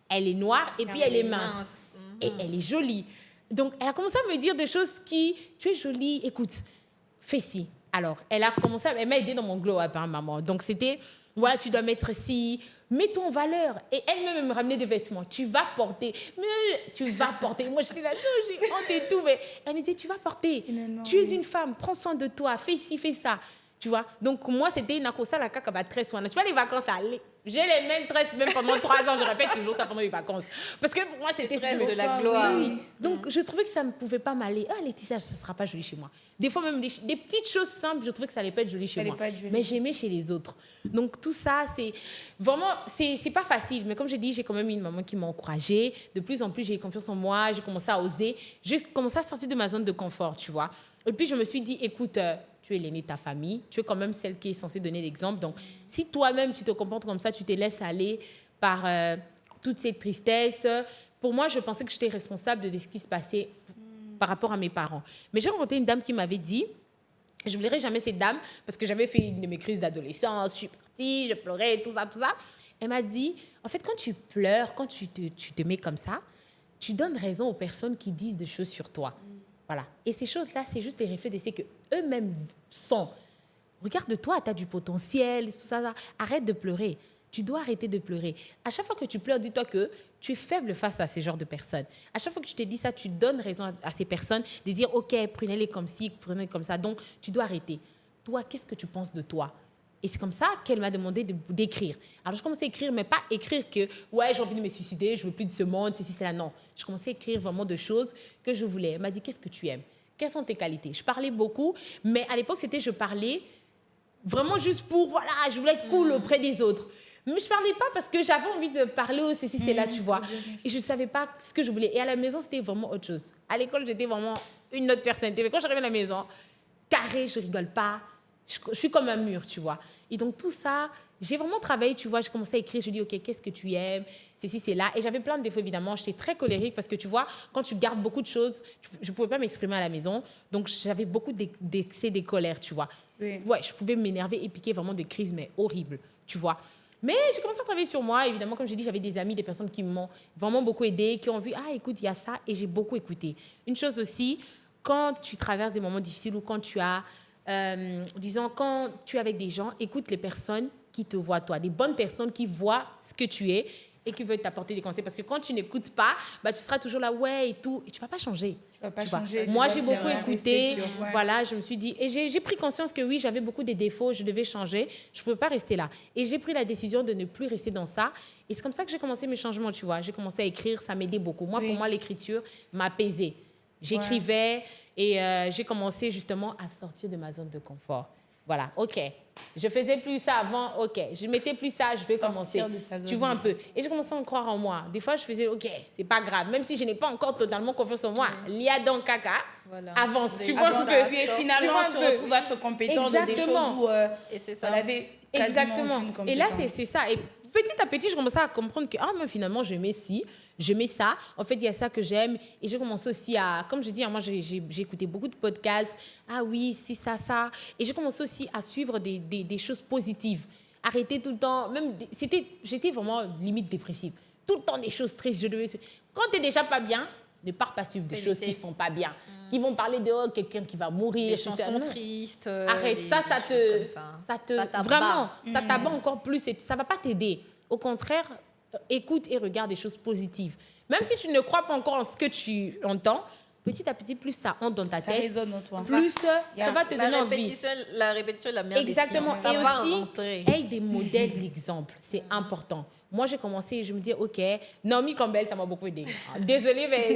Elle est noire et puis elle est mince. Et elle est jolie. Donc, elle a commencé à me dire des choses tu es jolie, écoute, fais ci. Alors, elle m'a aidée dans mon glow-up, hein, maman. Donc, c'était, voilà, tu dois mettre ci, mets-toi en valeur. Et elle-même me ramenait des vêtements. Tu vas porter. Moi, j'étais là, non, j'ai honte et tout. Mais elle me disait, tu vas porter. Finalement, tu es une femme, prends soin de toi, fais ci, fais ça. Tu vois? Donc, moi, c'était une cosa la caca, très soin. Tu vois, les vacances, là, j'ai les mêmes tresses, même pendant 3 ans, je répète toujours ça pendant les vacances. Parce que pour moi, c'était de la gloire. Oui. Donc, je trouvais que ça ne pouvait pas m'aller. Ah, Laetitia, ça ne sera pas joli chez moi. Des fois, même des petites choses simples, je trouvais que ça n'allait pas être joli chez moi. Mais j'aimais chez les autres. Donc, tout ça, c'est vraiment, c'est pas facile. Mais comme je dis, j'ai quand même une maman qui m'a encouragée. De plus en plus, j'ai confiance en moi. J'ai commencé à oser. J'ai commencé à sortir de ma zone de confort, tu vois. Et puis, je me suis dit, écoute, tu es l'aînée de ta famille. Tu es quand même celle qui est censée donner l'exemple. Donc, si toi-même, tu te comportes comme ça, tu te laisses aller par toute cette tristesse. Pour moi, je pensais que j'étais responsable de ce qui se passait par rapport à mes parents. Mais j'ai rencontré une dame qui m'avait dit, je n'oublierai jamais cette dame, parce que j'avais fait une de mes crises d'adolescence, je suis partie, je pleurais, tout ça, tout ça. Elle m'a dit, en fait, quand tu pleures, quand tu te mets comme ça, tu donnes raison aux personnes qui disent des choses sur toi. Voilà. Et ces choses-là, c'est juste les reflets de ce qu'eux-mêmes sont. Regarde-toi, tu as du potentiel, tout ça, ça. Arrête de pleurer. Tu dois arrêter de pleurer. À chaque fois que tu pleures, dis-toi que tu es faible face à ces genres de personnes. À chaque fois que tu te dis ça, tu donnes raison à ces personnes de dire, OK, prenez-les comme ci, prenez-les comme ça. Donc, tu dois arrêter. Toi, qu'est-ce que tu penses de toi? Et c'est comme ça qu'elle m'a demandé d'écrire. Alors, je commençais à écrire, mais pas écrire que, ouais, j'ai envie de me suicider, je veux plus de ce monde, ceci, cela. Non. Je commençais à écrire vraiment de choses que je voulais. Elle m'a dit, qu'est-ce que tu aimes? Quelles sont tes qualités? Je parlais beaucoup, mais à l'époque, je parlais vraiment juste pour, voilà, je voulais être cool auprès des autres. Mais je parlais pas parce que j'avais envie de parler au ceci, c'est là, tu vois. Et je savais pas ce que je voulais. Et à la maison, c'était vraiment autre chose. À l'école, j'étais vraiment une autre personne. Mais quand j'arrive à la maison, carré, je rigole pas. Je suis comme un mur, tu vois. Et donc, tout ça, j'ai vraiment travaillé, tu vois. J'ai commencé à écrire. Je dis, OK, qu'est-ce que tu aimes? Ceci, c'est là. Et j'avais plein de défauts, évidemment. J'étais très colérique parce que, tu vois, quand tu gardes beaucoup de choses, je ne pouvais pas m'exprimer à la maison. Donc, j'avais beaucoup d'excès de colère, tu vois. Oui. Ouais, je pouvais m'énerver et piquer vraiment des crises, mais horribles, tu vois. Mais j'ai commencé à travailler sur moi. Évidemment, comme je dis, j'avais des amis, des personnes qui m'ont vraiment beaucoup aidée, qui ont vu, ah, écoute, il y a ça. Et j'ai beaucoup écouté. Une chose aussi, quand tu traverses des moments difficiles ou quand tu as... disons, quand tu es avec des gens, écoute les personnes qui te voient, toi, des bonnes personnes qui voient ce que tu es et qui veulent t'apporter des conseils. Parce que quand tu n'écoutes pas, bah, tu seras toujours là, ouais, et tout, et tu ne vas pas changer. Tu vas pas changer. Moi, j'ai beaucoup écouté. Ouais. Voilà, je me suis dit, et j'ai pris conscience que oui, j'avais beaucoup de défauts, je devais changer, je ne pouvais pas rester là. Et j'ai pris la décision de ne plus rester dans ça. Et c'est comme ça que j'ai commencé mes changements, tu vois. J'ai commencé à écrire, ça m'aidait beaucoup. Moi, pour moi, l'écriture m'apaisait. J'écrivais et j'ai commencé justement à sortir de ma zone de confort. Voilà, OK. Je faisais plus ça avant, OK. Je mettais plus ça, je vais commencer. Tu vois un peu. Et j'ai commencé à en croire en moi. Des fois, je faisais, OK, c'est pas grave. Même si je n'ai pas encore totalement confiance en moi, l'IA dans caca, avance. Tu vois un peu. Et finalement, se retrouve à être compétent dans des choses où et c'est ça. on avait quasiment aucune compétence. Et là, c'est ça. Et petit à petit, je commençais à comprendre que mais finalement, j'aimais ci, j'aimais ça. En fait, il y a ça que j'aime. Et j'ai commencé aussi à, comme je dis, moi, j'ai écouté beaucoup de podcasts. Ah oui, si, ça. Et j'ai commencé aussi à suivre des choses positives. Arrêter tout le temps. J'étais vraiment limite dépressive. Tout le temps des choses tristes. Quand tu n'es déjà pas bien, ne pars pas suivre des choses qui ne sont pas bien. Qui vont parler de quelqu'un qui va mourir. Des chansons tristes. Arrête, ça t'abat encore plus et ça ne va pas t'aider. Au contraire, écoute et regarde des choses positives. Même si tu ne crois pas encore en ce que tu entends, petit à petit, plus ça entre dans ta tête, ça résonne en toi. Plus ça va te donner envie. La répétition est la mère Exactement. des sciences. Et aussi, aie des modèles d'exemple. C'est important. Moi, j'ai commencé, je me dis, OK, Naomi Campbell, ça m'a beaucoup aidée. Désolée, mais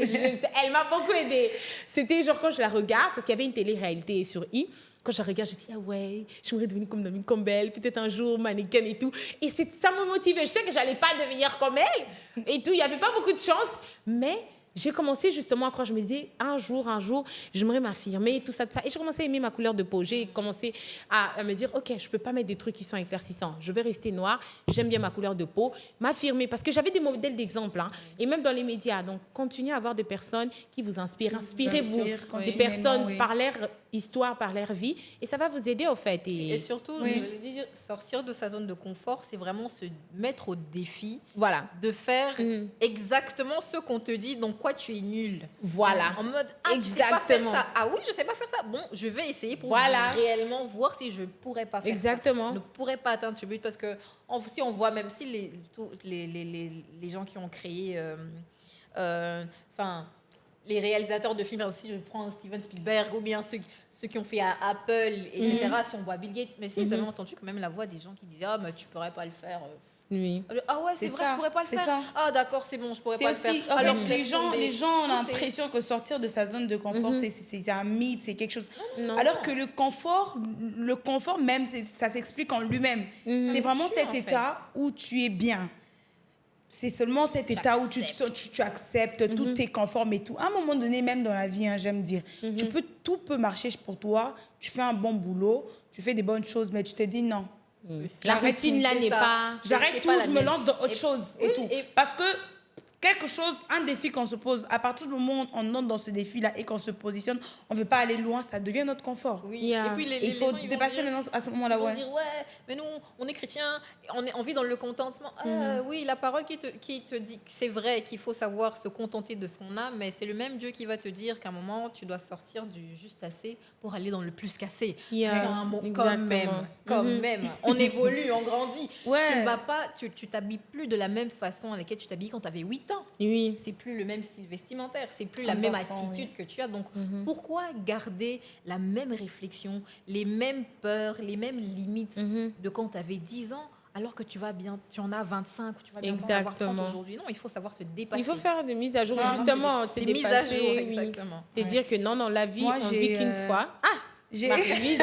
elle m'a beaucoup aidée. C'était genre quand je la regarde, parce qu'il y avait une télé-réalité sur I, quand je la regarde, je dis, ah ouais, j'aimerais devenir comme Naomi Campbell, peut-être un jour mannequin et tout. Et ça me motivait. Je sais que je n'allais pas devenir comme elle et tout. Il n'y avait pas beaucoup de chance, mais j'ai commencé justement à croire, je me disais, un jour, j'aimerais m'affirmer, tout ça. Et j'ai commencé à aimer ma couleur de peau. J'ai commencé à me dire, OK, je ne peux pas mettre des trucs qui sont éclaircissants. Je vais rester noire, j'aime bien ma couleur de peau. M'affirmer, parce que j'avais des modèles d'exemple, et même dans les médias. Donc, continuez à avoir des personnes qui vous inspirent. Inspirez-vous. Des personnes par l'air histoires, par leur vie, et ça va vous aider, en fait. Et surtout, Oui. je voulais dire, sortir de sa zone de confort, c'est vraiment se mettre au défi Voilà. de faire exactement ce qu'on te dit, donc quoi tu es nul. Voilà. En mode, ah, tu sais pas faire Exactement. ça. Ah oui, je sais pas faire ça. Bon, je vais essayer pour Voilà. réellement voir si je pourrais pas faire Exactement. ça. Je ne pourrais pas atteindre ce but parce que si on voit, même si les gens qui ont créé, les réalisateurs de films, aussi je prends Steven Spielberg ou bien ceux qui ont fait à Apple, etc., si on voit Bill Gates, mais si ils avaient entendu quand même la voix des gens qui disaient « Ah, mais tu pourrais pas le faire. » Oui. Ah ouais, c'est vrai, je pourrais pas le c'est faire. ça. Ah d'accord, c'est bon, je pourrais C'est pas aussi, le faire. en fait, Alors je les laisse gens, tomber. les gens ont Tout est- l'impression que sortir de sa zone de confort, c'est un mythe, c'est quelque chose. Non. Alors que le confort même, ça s'explique en lui-même. C'est vraiment Tu, cet en état où tu es bien. C'est seulement cet état où tu acceptes, tout est conforme et tout. À un moment donné, même dans la vie, hein, j'aime dire, tout peut marcher pour toi, tu fais un bon boulot, tu fais des bonnes choses, mais tu te dis non. La routine, là, c'est n'est ça. pas... J'arrête c'est tout, pas la je me même. lance dans autre chose et oui, tout. et- Parce que quelque chose, un défi qu'on se pose, à partir du moment où on entre dans ce défi-là et qu'on se positionne, on ne veut pas aller loin, ça devient notre confort. Oui. Yeah. Et puis Et il faut gens, ils vont dépasser dire- maintenant à ce moment-là. Ils vont Ouais. dire ouais, mais nous on est chrétiens, on vit dans le contentement. Oui, la parole qui te dit que c'est vrai qu'il faut savoir se contenter de ce qu'on a, mais c'est le même Dieu qui va te dire qu'à un moment tu dois sortir du juste assez pour aller dans le plus qu'assez. Yeah, C'est un mot exactement. quand même. On évolue, on grandit. Ouais. Tu ne vas pas, tu t'habilles plus de la même façon à laquelle tu t'habilles quand tu avais 8 ans. Oui. C'est plus le même style vestimentaire, c'est plus la même Important, attitude oui. que tu as. Donc, pourquoi garder la même réflexion, les mêmes peurs, les mêmes limites de quand tu avais 10 ans alors que tu en as 25 ou tu vas bien avoir 30 Exactement. aujourd'hui? Non, il faut savoir se dépasser. Il faut faire des mises à jour, Ah, justement. C'est des mises à dépasser, jour, oui. exactement. Te dire que non, la vie, Moi, on j'ai, vit qu'une fois. Ah, j'ai- Marie-Louise,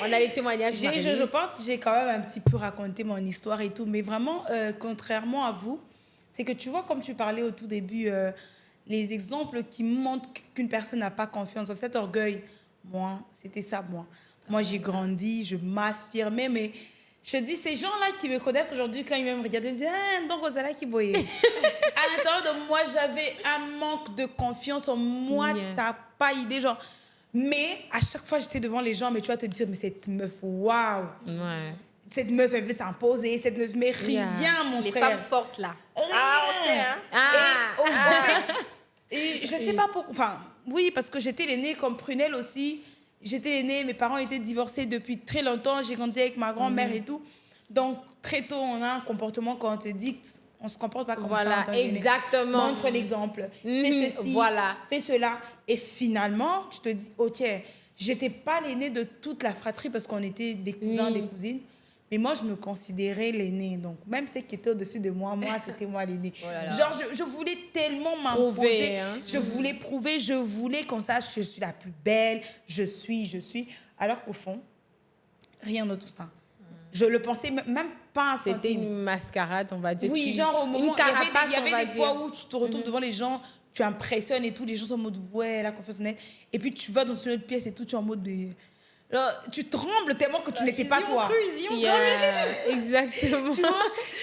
on a les témoignages de je Marie-Louise. pense que j'ai quand même un petit peu raconté mon histoire et tout, mais vraiment, contrairement à vous, c'est que tu vois, comme tu parlais au tout début, les exemples qui montrent qu'une personne n'a pas confiance en cet orgueil, moi, c'était ça, moi. Moi, j'ai grandi, je m'affirmais, mais je dis, ces gens-là qui me connaissent aujourd'hui, quand ils me regardent, ils disent, ah, donc Rosala qui boyait. À l'intérieur de moi, j'avais un manque de confiance en moi, Yeah. t'as pas idée, genre. Mais à chaque fois, j'étais devant les gens, mais tu vas te dire, mais cette meuf, waouh! Ouais. Cette meuf, elle veut s'imposer, cette meuf, mais rien, Yeah. mon Les frère. femmes fortes là. Rien. Ah, on sait, hein. Ah, En fait, et je sais pas pourquoi. Enfin, oui, parce que j'étais l'aînée comme Prunelle aussi. J'étais l'aînée, mes parents étaient divorcés depuis très longtemps. J'ai grandi avec ma grand-mère et tout. Donc, très tôt, on a un comportement quand on te dicte. On se comporte pas comme ça. Voilà, en tant qu'aîné. exactement. Montre l'exemple. Mhm, Fais ceci, voilà. fais cela. Et finalement, tu te dis, OK, j'étais pas l'aînée de toute la fratrie parce qu'on était des cousins, Oui. des cousines. Mais moi, je me considérais l'aînée. Donc, même ceux qui étaient au-dessus de moi, c'était moi l'aînée. Oh là là. Genre, je voulais tellement Prouver, m'imposer. hein. Je voulais prouver, je voulais qu'on sache que je suis la plus belle, je suis. Alors qu'au fond, rien de tout ça. Je le pensais même pas un C'était centime. une mascarade, on va dire. Oui, genre au moment, une carapace, il y avait on va des fois dire. où tu te retrouves devant les gens, tu impressionnes et tout, les gens sont en mode ouais, la confiance en elle. Et puis tu vas dans une autre pièce et tout, tu es en mode de... Genre, tu trembles tellement que tu n'étais pas toi. Ils y ont cru. Yeah, exactement. Tu vois.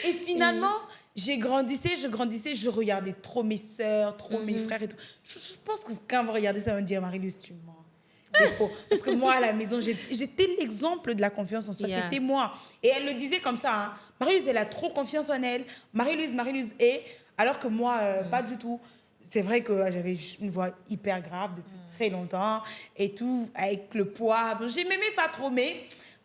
Et finalement, je grandissais, je regardais trop mes sœurs, trop mes frères et tout. Je pense que quand on va regarder ça, on va dire Marie-Louise, tu mens. C'est faux. Parce que moi, à la maison, j'étais l'exemple de la confiance en soi. Yeah. C'était moi. Et elle le disait comme ça. Hein. Marie-Louise, elle a trop confiance en elle. Marie-Louise. Et alors que moi, pas du tout. C'est vrai que j'avais une voix hyper grave depuis très longtemps et tout, avec le poids. Bon, je m'aimais pas trop, mais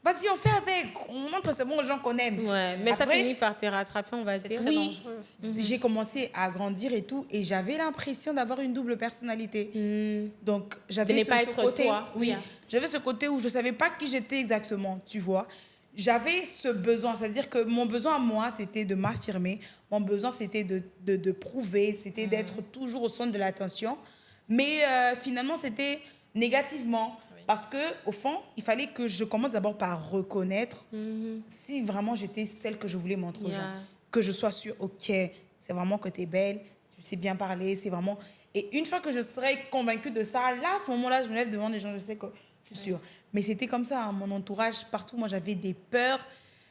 vas-y, on fait avec. On montre c'est bon aux gens qu'on aime. Ouais, mais ça Après, finit par te rattraper, on va dire. très oui, dangereux aussi. j'ai commencé à grandir et tout, et j'avais l'impression d'avoir une double personnalité. Donc, j'avais De ne ce, pas ce être côté. toi. Oui, Yeah. j'avais ce côté où je ne savais pas qui j'étais exactement, tu vois. J'avais ce besoin, c'est-à-dire que mon besoin à moi, c'était de m'affirmer. Mon besoin, c'était de prouver, c'était d'être toujours au centre de l'attention. Mais finalement, c'était négativement. Oui. Parce qu'au fond, il fallait que je commence d'abord par reconnaître si vraiment j'étais celle que je voulais montrer aux Yeah. gens. Que je sois sûre, ok, c'est vraiment que tu es belle, tu sais bien parler, c'est vraiment... Et une fois que je serai convaincue de ça, là, à ce moment-là, je me lève devant les gens, je sais que je suis sûre. Mais c'était comme ça, hein, mon entourage, partout, moi, j'avais des peurs.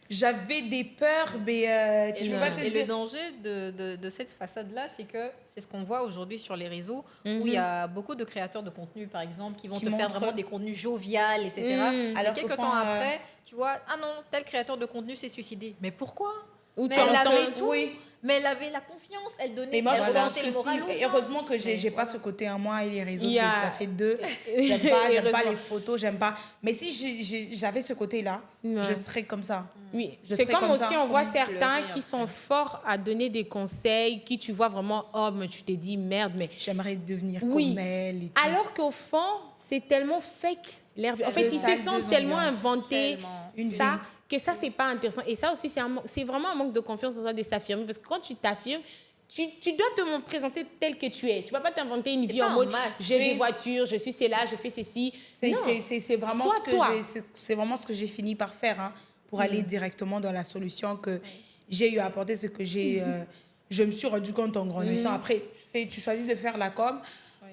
j'avais des peurs, mais tu peux pas te Et dire. le danger de cette façade-là, c'est que c'est ce qu'on voit aujourd'hui sur les réseaux, où il y a beaucoup de créateurs de contenu, par exemple, qui vont Qui te faire montrent- vraiment des contenus jovial, etc. Alors Alors qu'au quelques fond, temps après, tu vois, ah non, tel créateur de contenu s'est suicidé. Mais pourquoi? Ou Mais tu elle entends, avait tout. oui. Mais elle avait la confiance, elle donnait, Mais moi, je elle pense remontait que le si, moral aux gens. heureusement que j'ai Mais pas voilà. ce côté en moi et les réseaux, Il y a- ça fait deux. J'aime pas Heureusement. les photos, j'aime pas. Mais si j'avais ce côté-là, Ouais. je serais comme ça. Oui, Je c'est serais comme comme aussi ça. on voit Comme certains pleurer qui après. sont forts à donner des conseils, qui tu vois vraiment, oh, mais tu t'es dit merde, mais J'aimerais devenir oui. comme elle et tout. Alors qu'au fond, c'est tellement fake. En fait, De ils ça, se sont deux tellement ambiances. inventés Tellement. Une ça vie. que ça, c'est pas intéressant. Et ça aussi, c'est vraiment un manque de confiance en soi de s'affirmer. Parce que quand tu t'affirmes, tu dois te présenter tel que tu es. Tu vas pas t'inventer une vie pas en en mode masse. j'ai Oui. des voitures, je suis celle-là, je fais ceci. C'est Non. c'est vraiment Sois ce que toi. c'est vraiment ce que j'ai fini par faire hein, pour aller directement dans la solution que j'ai eu à apporter, ce que je me suis rendu compte en grandissant. Après, tu choisis de faire la com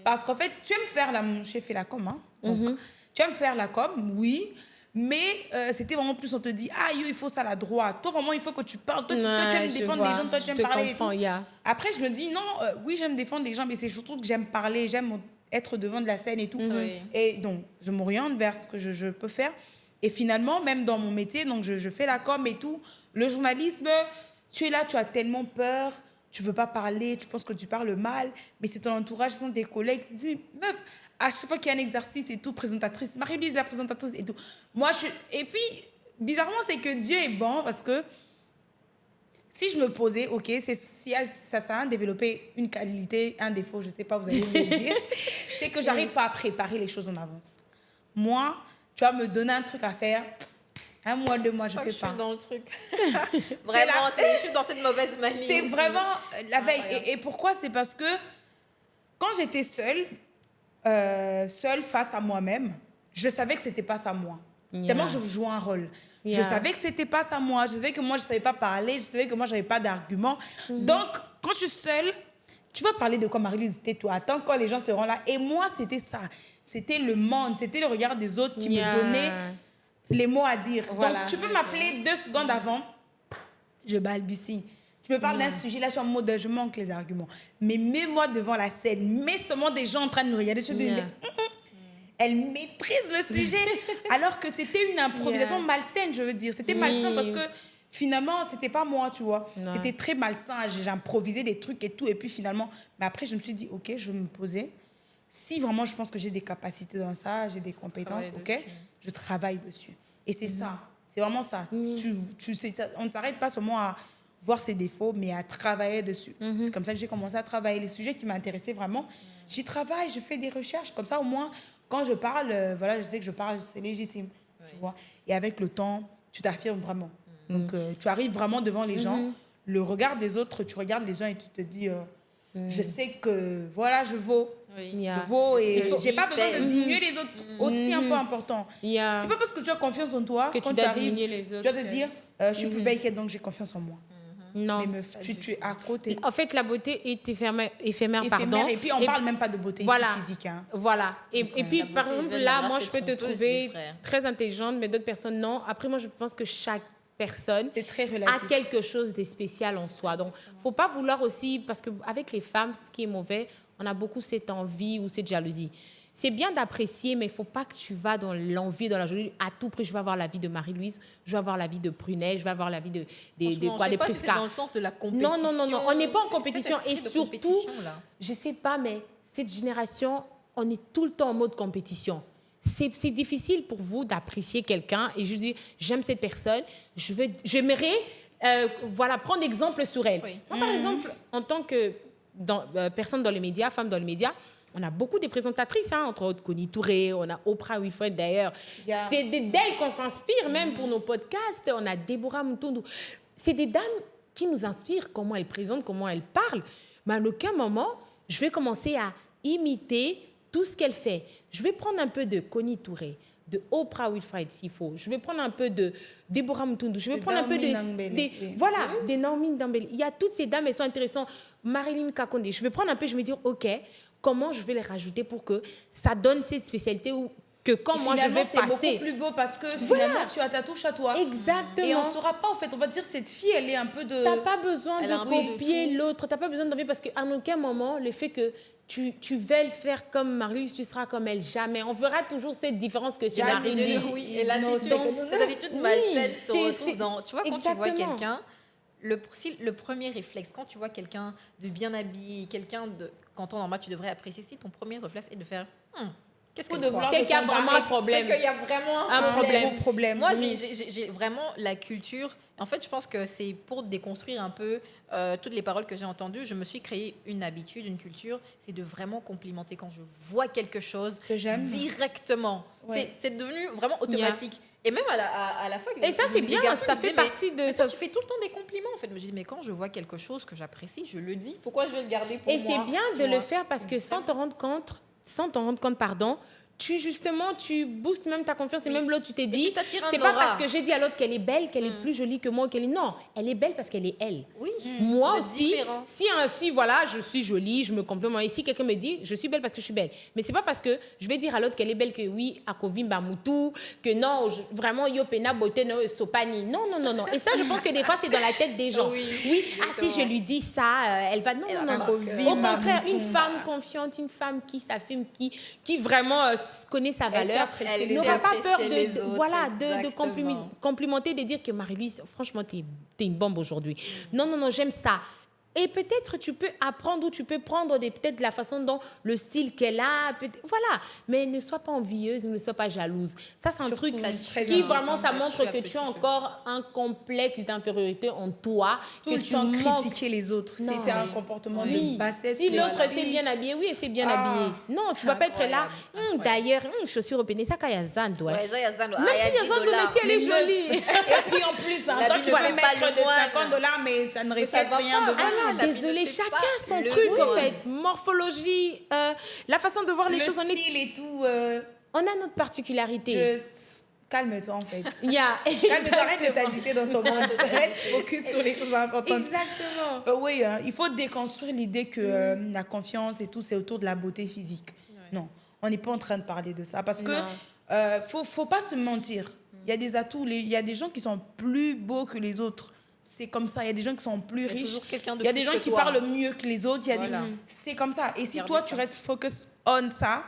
parce qu'en fait, tu aimes faire j'ai fait la com, hein. Donc, tu aimes faire la com, oui. Mais c'était vraiment plus, on te dit, ah, yo, il faut ça à la droite. Toi, vraiment, il faut que tu parles. Toi, tu Ouais, aimes je défendre vois. les gens, toi, tu Je aimes te parler comprends, et tout. ya. Après, je me dis, non, oui, j'aime défendre les gens, mais c'est surtout que j'aime parler, j'aime être devant de la scène et tout. Oui. Et donc, je m'oriente vers ce que je peux faire. Et finalement, même dans mon métier, donc je fais la com et tout, le journalisme, tu es là, tu as tellement peur, tu veux pas parler, tu penses que tu parles mal, mais c'est ton entourage, ce sont tes collègues qui te disent, mais meuf, à chaque fois qu'il y a un exercice et tout, présentatrice, Marie-Louise la présentatrice et tout. Moi, et puis, bizarrement, c'est que Dieu est bon parce que si je me posais, ok, si ça sert à rien de développer une qualité, un défaut, je sais pas, vous allez me le dire, c'est que j'arrive pas à préparer les choses en avance. Moi, tu vas me donner un truc à faire, un mois, 2 mois, je Je fais suis pas. dans le truc. Vraiment, je suis dans cette mauvaise manie. C'est aussi. vraiment la veille. Incroyable. Et pourquoi? C'est parce que quand j'étais seule face à moi-même, je savais que c'était pas ça moi. Yeah. Tellement que je jouais un rôle. Yeah. Je savais que c'était pas ça moi. Je savais que moi, je savais pas parler. Je savais que moi, j'avais pas d'argument. Donc, quand je suis seule, tu vas parler de quoi, Marie-Louise? Tais-toi. Attends quand les gens seront là. Et moi, c'était ça. C'était le monde. C'était le regard des autres qui Yeah. me donnait les mots à dire. Voilà. Donc, tu peux m'appeler 2 secondes avant. Je balbutie. Tu me parles d'un sujet, là, je suis en mode, je manque les arguments. Mais mets-moi devant la scène. Mets seulement des gens en train de nous regarder. Je te dis, Yeah. mais, elle maîtrise le sujet. Alors que c'était une improvisation Yeah. malsaine, je veux dire. C'était Oui. malsain parce que finalement, c'était pas moi, tu vois. Ouais. C'était très malsain. J'improvisais des trucs et tout. Et puis finalement, mais après, je me suis dit, OK, je vais me poser. Si vraiment je pense que j'ai des capacités dans ça, j'ai des compétences, Travaille OK, dessus. je travaille dessus. Et c'est ça. C'est vraiment ça. Tu sais, on ne s'arrête pas seulement à voir ses défauts, mais à travailler dessus. C'est comme ça que j'ai commencé à travailler les sujets qui m'intéressaient vraiment. J'y travaille, je fais des recherches. Comme ça, au moins, quand je parle, voilà, je sais que je parle, c'est légitime. Tu vois. Et avec le temps, tu t'affirmes vraiment. Donc, tu arrives vraiment devant les gens. Le regard des autres, tu regardes les gens et tu te dis, je sais que, voilà, je vaux. Oui. Yeah. Je vaux et Il faut j'ai pas besoin de hyper. diminuer les autres, aussi un peu important. Yeah. C'est pas parce que tu as confiance en toi Que quand tu tu dois arrives, diminuer les autres. tu dois te dire, je suis plus belle qu'elle, donc j'ai confiance en moi. Non. Mais meuf, tu es à côté. En fait, la beauté est éphémère, pardon. Éphémère. Et puis, on parle même pas de beauté voilà, ici physique. Hein. Voilà. Et puis, la par beauté, exemple, Even, là, là, moi, c'est je peux te trompeuse, trouver les frères. très intelligente, mais d'autres personnes, non. Après, moi, je pense que chaque personne C'est très a relatif. quelque chose de spécial en soi. Donc, faut pas vouloir aussi, parce qu'avec les femmes, ce qui est mauvais, on a beaucoup cette envie ou cette jalousie. C'est bien d'apprécier, mais il faut pas que tu vas dans l'envie, dans la jalousie. À tout prix, je vais avoir la vie de Marie-Louise, je vais avoir la vie de Prunel, je vais avoir la vie de Franchement, quoi, je des sais pas si c'est Prisca. dans le sens de la compétition. Non, on n'est pas en C'est compétition. cet Et esprit de surtout, compétition, là. je sais pas, mais cette génération, on est tout le temps en mode compétition. C'est difficile pour vous d'apprécier quelqu'un et je dis, j'aime cette personne, j'aimerais voilà, prendre exemple sur elle. Oui. Moi, par exemple, en tant que personne dans les médias, femme dans les médias, on a beaucoup de présentatrices, hein, entre autres Connie Touré, on a Oprah Winfrey d'ailleurs. Yeah. C'est d'elles qu'on s'inspire même pour nos podcasts. On a Deborah Mutundu. C'est des dames qui nous inspirent, comment elles présentent, comment elles parlent. Mais à aucun moment, je vais commencer à imiter tout ce qu'elle fait. Je vais prendre un peu de Connie Touré, de Oprah Winfrey s'il faut. Je vais prendre un peu de Deborah Mutundu. Je vais De prendre un peu Naomi Nambele, oui. voilà, des Naomi Nambele. Il y a toutes ces dames, elles sont intéressantes. Marilyn Kakonde. Je vais prendre un peu, je vais me dire, OK, comment je vais les rajouter pour que ça donne cette spécialité où que quand moi je vais c'est beaucoup passer. plus beau parce que finalement, Voilà. tu as ta touche à toi. Exactement. Et on ne saura pas, en fait. On va dire, cette fille, elle est un peu de... T'as pas besoin Elle a de un peu de copier tout. l'autre, t'as pas besoin d'envier parce qu'à aucun moment, le fait que tu veuilles faire comme Marie, tu seras comme elle, jamais. On verra toujours cette différence que c'est Marie. Oui, et l'attitude, cette attitude malsaine se retrouve dans... Tu vois, quand tu vois Exactement. quelqu'un, le premier réflexe, quand tu vois quelqu'un de bien habillé, quelqu'un de... Quand en normal, tu devrais apprécier, si ton premier réflexe est de faire... Qu'est-ce que de vouloir C'est qu'il y a vraiment un problème. C'est qu'il y a vraiment Un problème. gros problème. Moi, Oui. j'ai vraiment la culture. En fait, je pense que c'est pour déconstruire un peu toutes les paroles que j'ai entendues. Je me suis créé une habitude, une culture, c'est de vraiment complimenter quand je vois quelque chose Que j'aime. directement. Ouais. C'est devenu vraiment automatique. Et même à la fois. Et ça, c'est bien, ça fait partie de ça. ça. Tu fais tout le temps des compliments, en fait. Mais je dis, mais quand je vois quelque chose que j'apprécie, je le dis. Pourquoi je vais le garder pour Et moi? c'est bien tu de le vois? faire parce que sans t'en rendre compte, pardon, tu boostes même ta confiance et même l'autre, tu t'es dit, tu t'attires un c'est pas aura. parce que j'ai dit à l'autre qu'elle est belle, qu'elle est plus jolie que moi, qu'elle est... Non, elle est belle parce qu'elle est elle. Oui. Moi Vous êtes aussi, différents. si voilà, je suis jolie, je me complimente. Et si quelqu'un me dit, je suis belle parce que je suis belle. Mais c'est pas parce que je vais dire à l'autre qu'elle est belle que oui, à Kovimba Moutou, que non, vraiment, yo pena beauté, no, sopani. Non. Et ça, je pense que des fois, c'est dans la tête des gens. Oui, si je lui dis ça, elle va... Non. Kovimba Au contraire, Moutou. une femme confiante, une femme qui s'affirme, qui vraiment connaît sa valeur, apprécier les n'aura autres. pas peur Apprécier de les autres, voilà, de exactement. complimenter, de dire que Marie-Louise, franchement, t'es une bombe aujourd'hui. Non, j'aime ça. Et peut-être tu peux apprendre ou tu peux prendre peut-être la façon dont le style qu'elle a. Voilà. Mais ne sois pas envieuse, ne sois pas jalouse. Ça, c'est un Surtout, truc très qui important. vraiment, ça montre Là-dessus, que tu as apprécie. encore un complexe d'infériorité en toi. Tout que le tu temps manques. critiquer les autres. Non. C'est un comportement Oui. de bassesse. Si de l'autre galerie. s'est bien habillé, oui, elle s'est bien Ah. habillée. Non, tu vas pas être là. Incroyable. D'ailleurs, chaussures au pénis, ça, y a Zan, toi. Ouais, ça, il y a Zando. Même si y a Zan, mais si elle est Les meufs. jolie. Et puis en plus, La toi, vie tu ne vas fait mettre pas le de moine. $50, mais ça ne reflète va rien pas. devant. Ah là, la vie désolé, ne fait chacun pas son le truc en moine. fait. Morphologie, la façon de voir les Le choses. style et tout. On a notre particularité. Just calme-toi en fait. Yeah, Calme-toi, arrête de exactement. t'agiter dans ton monde. Reste focus sur les choses importantes. Exactement. Oui, il faut déconstruire l'idée que la confiance et tout, c'est autour de la beauté physique. Non, on n'est pas en train de parler de ça. Parce que faut pas se mentir. Il y a des atouts, il y a des gens qui sont plus beaux que les autres. C'est comme ça. Il y a des gens qui sont plus Il y a riches. toujours quelqu'un de Il y a plus des gens que qui toi. parlent mieux que les autres. Il y a Voilà. C'est comme ça. Et si Regardez toi, ça. tu restes focus on ça,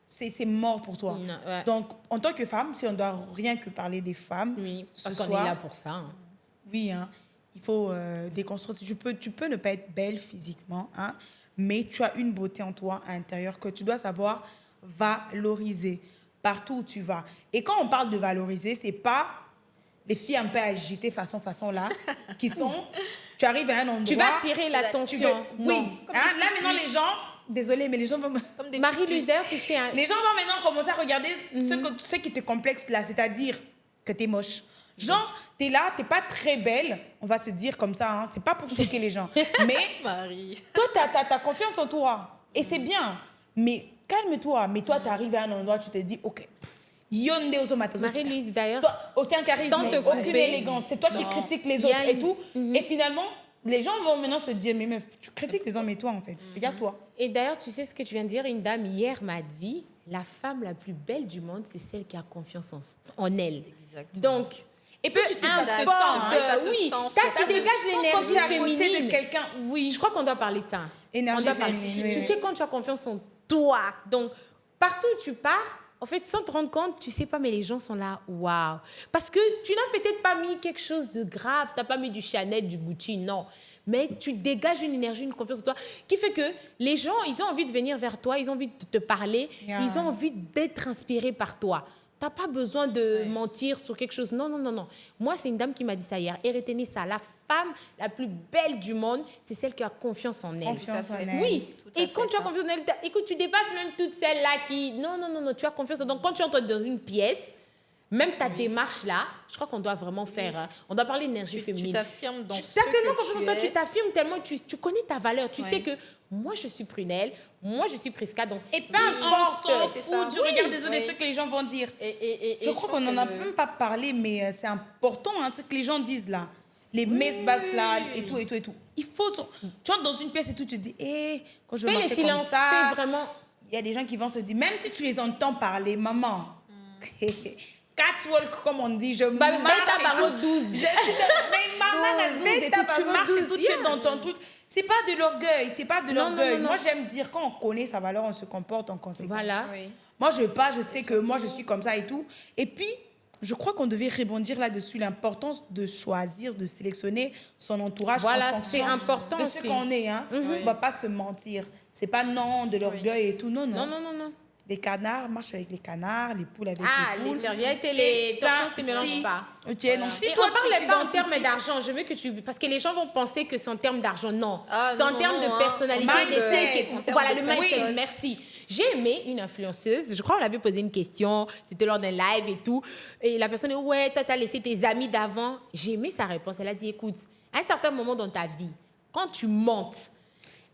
c'est mort pour toi. Non, ouais. Donc, en tant que femme, si on doit rien que parler des femmes, Oui, ce parce qu'on soir, est là pour ça. Hein. oui, hein, il faut déconstruire. Tu peux ne pas être belle physiquement, hein, mais tu as une beauté en toi à l'intérieur que tu dois savoir valoriser partout où tu vas. Et quand on parle de valoriser, c'est pas les filles un peu agitées façon là, qui sont... Tu arrives à un endroit... Tu vas tirer tu veux, l'attention. oui. Non. Hein, là, maintenant, les gens... Désolée, mais les gens vont... Comme des Marie-Louise, petites puces. tu sais, hein, Les gens vont maintenant commencer à regarder ce qui te complexe là, c'est-à-dire que t'es moche. Genre, t'es là, t'es pas très belle, on va se dire comme ça, hein, c'est pas pour choquer les gens. Mais Marie. toi, t'as confiance en toi, et c'est bien. Mais calme-toi, mais toi, t'arrives à un endroit, tu te dis, ok, yonde oso matazo. Marie-Louise, d'ailleurs, Toi, aucun charisme, sans te aucune couper. élégance, c'est toi qui Non. critiques les Il y autres a et une- tout. Et finalement, les gens vont maintenant se dire, mais meuf, tu critiques les hommes et toi, en fait. Regarde-toi. Et d'ailleurs, tu sais ce que tu viens de dire, une dame hier m'a dit, la femme la plus belle du monde, c'est celle qui a confiance en elle. Exactement. Donc, Et puis, tu sais, ça se sent, importe, hein. ça se oui, sent, quand ça tu se dégages sent l'énergie quand t'es à côté féminine. de quelqu'un, oui. Je crois qu'on doit parler de ça. Énergie On doit parler. féminine, Tu oui, sais, oui. quand tu as confiance en toi, donc partout où tu pars, en fait, sans te rendre compte, tu sais pas, mais les gens sont là, waouh. Parce que tu n'as peut-être pas mis quelque chose de grave, tu n'as pas mis du Chanel, du Gucci, non. Mais tu dégages une énergie, une confiance en toi, qui fait que les gens, ils ont envie de venir vers toi, ils ont envie de te parler, Yeah. ils ont envie d'être inspirés par toi. Tu n'as pas besoin de mentir sur quelque chose. Non. Moi, c'est une dame qui m'a dit ça hier. Et retenez ça, la femme la plus belle du monde, c'est celle qui a confiance en elle. Confiance en elle. Oui, Tout à et fait quand tu as ça. confiance en elle, écoute, tu dépasses même toutes celles-là qui... Non, tu as confiance. Donc, quand tu entres dans une pièce, même ta démarche là, je crois qu'on doit vraiment faire... hein, on doit parler d'énergie Tu féminine. t'affirmes dans Tu ce as tellement que confiance en tu toi, es. tu t'affirmes tellement, tu connais ta valeur. Tu Ouais. sais que moi, je suis Prunelle, moi, je suis Prisca. Donc, Et peu Oui, importe, on on s'en s'en fout fout du du regard des autres et oui. ce que les gens vont dire. Et Je crois qu'on n'en a pense que même pas parlé, mais c'est important, hein, ce que les gens disent là. Les messes basses là, et tout. Il faut... Tu entres dans une pièce et tout, tu te dis, quand je vais fais les marcher comme silences, ça... fais vraiment... il y a des gens qui vont se dire, même si tu les entends parler, maman, catwalk, comme on dit, je marche et tout. 12. Je suis mais maman, 12 et tout, tu marches et tout, tu es yeah. dans ton truc. C'est pas de l'orgueil, c'est pas de Non, l'orgueil. non, non, Moi, non. j'aime dire, quand on connaît sa valeur, on se comporte en conséquence. Voilà. Oui. Moi, je sais que moi, je suis comme ça et tout. Et puis, je crois qu'on devait rebondir là-dessus, l'importance de choisir, de sélectionner son entourage Voilà, en fonction c'est important de ce aussi. qu'on est. Hein. On ne va pas se mentir. C'est pas non, de l'orgueil et tout. Non, non. Non, non, non, non. Les canards marchent avec les canards, les poules avec Ah, les les poules. serviettes et les torchons ne se mélangent ainsi. pas. Ok, Voilà. donc si Et toi, on parle tu pas en t'identifies- termes d'argent, je veux que tu... Parce que les gens vont penser que c'est en termes d'argent. Non, Ah, c'est non, en non, termes non, de hein. personnalité. Mindset. d'éthique. Voilà, le Oui. mindset, merci. J'ai aimé une influenceuse, je crois qu'on avait posé une question, c'était lors d'un live et tout, et la personne dit, ouais, toi, t'as laissé tes amis d'avant. J'ai aimé sa réponse, elle a dit, écoute, à un certain moment dans ta vie, quand tu montes,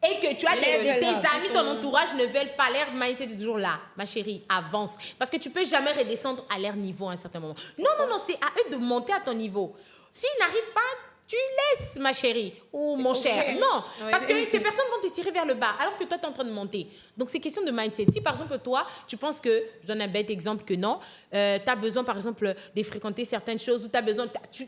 et que tu as tes amis, ton entourage ne veulent pas, l'air mindset est toujours là. Ma chérie, avance. Parce que tu peux jamais redescendre à leur niveau à un certain moment. Non, non, non, c'est à eux de monter à ton niveau. S'ils n'arrivent pas, tu laisses, ma chérie, ou mon cher. Non, Oui. parce que ces personnes vont te tirer vers le bas, alors que toi, tu es en train de monter. Donc, c'est question de mindset. Si, par exemple, toi, tu penses que, je donne un bête exemple que non, tu as besoin, par exemple, de fréquenter certaines choses, ou tu as besoin,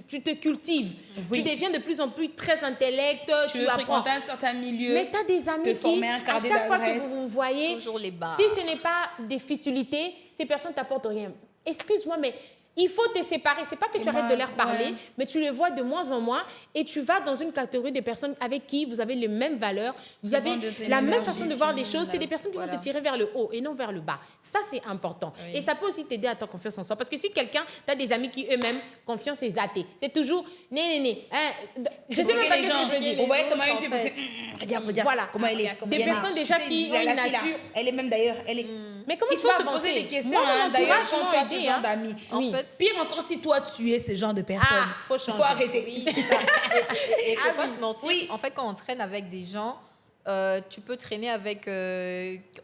tu te cultives. Oui. Tu deviens de plus en plus très intellect, Tu veux apprends. fréquenter un certain milieu. Mais tu as des amis te qui, former un à carnet chaque fois que d'adresse. vous vous voyez, Toujours les bars. si ce n'est pas des futilités, ces personnes ne t'apportent rien. Excuse-moi, mais il faut te séparer. C'est pas que tu arrêtes de leur parler, ouais. mais tu les vois de moins en moins et tu vas dans une catégorie de personnes avec qui vous avez les mêmes valeurs, vous avez vont de la même l'énergie, façon de voir des choses. C'est des personnes qui voilà. vont te tirer vers le haut et non vers le bas. Ça, c'est important. Oui. Et ça peut aussi t'aider à ta confiance en soi. Parce que si quelqu'un, tu as des amis qui eux-mêmes, confiance est athée. C'est toujours, né. Hein, je sais C'est même que pas les qu'est-ce que gens, je veux dire. vous voyez, ça autres, m'a une en fille, fait. regarde, Voilà. comment elle est. Des bien personnes là. déjà Tu sais, qui il y a ont la une fille là, nature. elle est même d'ailleurs, elle est... Mais comment Il tu faut vas se avancer? poser des questions, Moi, mon hein, d'ailleurs, entourage quand m'ont tu as ce aidé, genre hein. d'amis. En Oui. fait, Pire encore si toi, tu es ce genre de personne. Ah, faut Il changer. faut arrêter. oui, c'est ça. Et faut pas se mentir. Oui. En fait, quand on traîne avec des gens, tu peux traîner avec.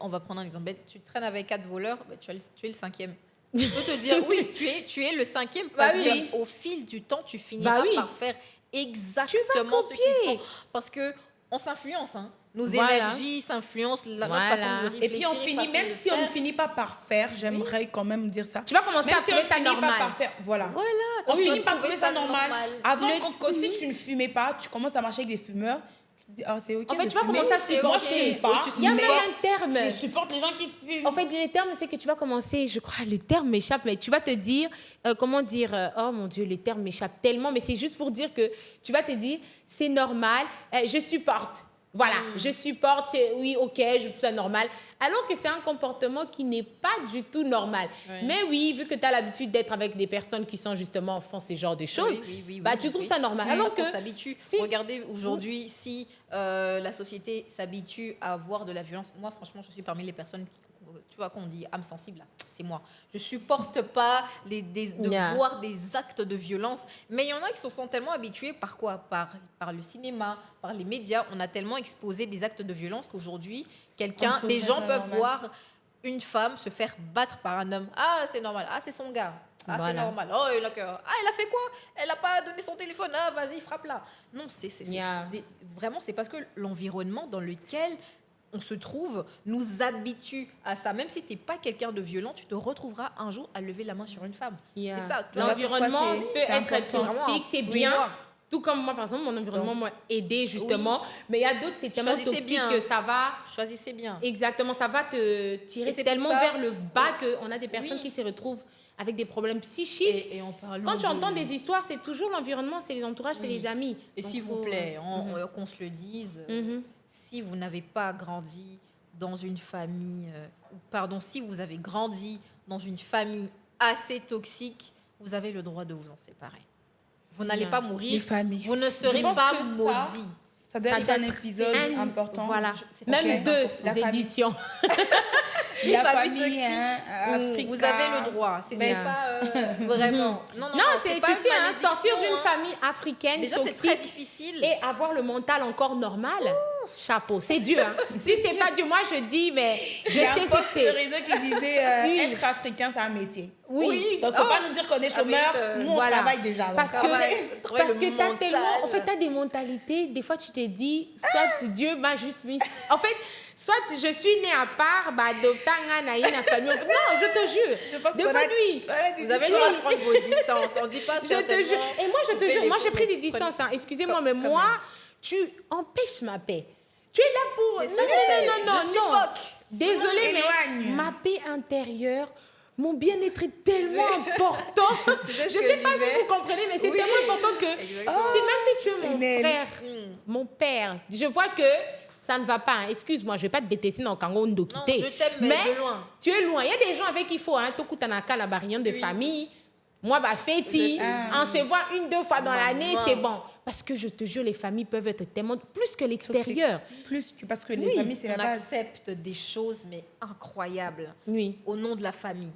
On va prendre un exemple bête. Tu traînes avec 4 voleurs, bah, tu es le 5e. Je peux te dire, oui, tu es le 5e. Bah Parce oui. qu'au fil du temps, tu finiras Bah oui. par faire exactement ce copier. qu'il faut. Parce que on s'influence. Hein. Nos Voilà. énergies s'influencent, notre Voilà. façon de réfléchir. Et puis on finit, façon même de si on ne faire. finit pas par faire, j'aimerais quand même dire ça. Tu vas commencer Même à si on trouver ne ça finit pas normal. par faire, voilà. Voilà. On tu finit peux par trouver trouver ça normal. Avant, Le- si tu ne fumais pas, tu commences à marcher avec des fumeurs, tu te dis, ah, c'est ok. En fait, de tu vas fumer. commencer à c'est Moi, ok. je fume pas. Oui, tu Il y a même mais un terme. Je supporte les gens qui fument. En fait, les termes, c'est que tu vas commencer, je crois, le terme m'échappe, mais tu vas te dire, comment dire, oh mon Dieu, les termes m'échappent tellement, mais c'est juste pour dire que tu vas te dire, c'est normal, je supporte. Voilà, je supporte, oui, ok, je trouve ça normal. Alors que c'est un comportement qui n'est pas du tout normal. Oui. Mais oui, vu que tu as l'habitude d'être avec des personnes qui sont justement font ces genres de choses, bah, tu trouves ça normal. Alors Parce que qu'on s'habitue. si- Regardez aujourd'hui, si la société s'habitue à avoir de la violence, moi franchement, je suis parmi les personnes qui, tu vois, qu'on dit âme sensible, là, c'est moi. Je supporte pas de Yeah. voir des actes de violence. Mais il y en a qui se sont tellement habitués par quoi? Par le cinéma, par les médias. On a tellement exposé des actes de violence qu'aujourd'hui, On des trouve gens ça peuvent normal. voir une femme se faire battre par un homme. Ah, c'est normal. Ah, c'est son gars. Ah, Voilà. c'est normal. Oh, elle a fait quoi? Elle n'a pas donné son téléphone. Ah, vas-y, frappe-la. Non, Yeah. vraiment, c'est parce que l'environnement dans lequel on se trouve nous habitue à ça. Même si tu n'es pas quelqu'un de violent, tu te retrouveras un jour à lever la main sur une femme. Yeah. C'est ça. L'environnement Pourquoi peut c'est être important. toxique, c'est Oui, bien. moi. Tout comme moi, par exemple, mon environnement m'a aidé justement. Mais il y a d'autres, c'est tellement Choisissez toxique bien. que ça va. Choisissez bien. Exactement, ça va te Et tirer c'est tellement pour ça- vers le bas qu'on a des personnes Oui. qui se retrouvent avec des problèmes psychiques. Et en parlant Quand tu de- entends des histoires, c'est toujours l'environnement, c'est les entourages, c'est Oui. les amis. Et Donc, s'il vous faut- plaît, qu'on se le dise, si vous n'avez pas grandi dans une famille, si vous avez grandi dans une famille assez toxique, vous avez le droit de vous en séparer. Vous n'allez Non. pas mourir, Les familles. vous ne Je serez pense pas que ça, maudit. Ça doit Ça être doit un être épisode un- important. Voilà. c'est Même ok. deux La famille. éditions. La famille famille, toxique. hein, Africa. Vous avez le droit. C'est Mais- pas vraiment. Non, Non, c'est, pas tu une sais, malédiction, sortir d'une hein. famille africaine Déjà, c'est toxique très difficile. et avoir le mental encore normal. chapeau, c'est Dieu. Hein. Si c'est pas Dieu, moi je dis, mais je Il y a sais un ce post que sur c'est. le réseau qui disait Oui. être africain, c'est un métier. Oui. Donc, faut pas nous dire qu'on est chômeurs. Nous, on Voilà. travaille déjà. Donc, Parce ça que, va. parce que t'as tellement... En fait, t'as des mentalités. Des fois, tu te dis, soit Dieu m'a juste mis... En fait, soit je suis née à part, bah, adoptant une famille. Non, je te jure. Je pense Des qu'on fois, a- lui... Vous avez le droit de prendre vos distances. On dit pas Je te certainement, jure. Et moi, je te coupez jure, les moi, j'ai ponts, pris des mais distances. prenez- Hein. Excusez-moi, Comme- mais comme moi, même. tu empêches ma paix. Tu es là pour... C'est Non, ça, non, non, je non, non. suffoque. Désolée, Éloigne. mais ma paix intérieure, mon bien-être est tellement important. Tu sais Je ce que sais je pas si disais? vous comprenez, mais c'est Oui. tellement important que Exactement. si même si tu es mon Finel. frère, mon père, je vois que ça ne va pas. Hein. Excuse-moi, je vais pas te détester dans Kango Ndo Non, quitter. je t'aime, mais de loin. Tu es loin. Il y a des gens avec qui il faut, hein, Tokutanaka, la barrière de Oui. famille. Moi, bah, fêti, on se voit 1-2 fois dans l'année, c'est bon. Parce que je te jure, les familles peuvent être tellement plus que l'extérieur. Plus que parce que les familles, c'est la On base. accepte des choses, mais incroyables, Oui. au nom de la famille.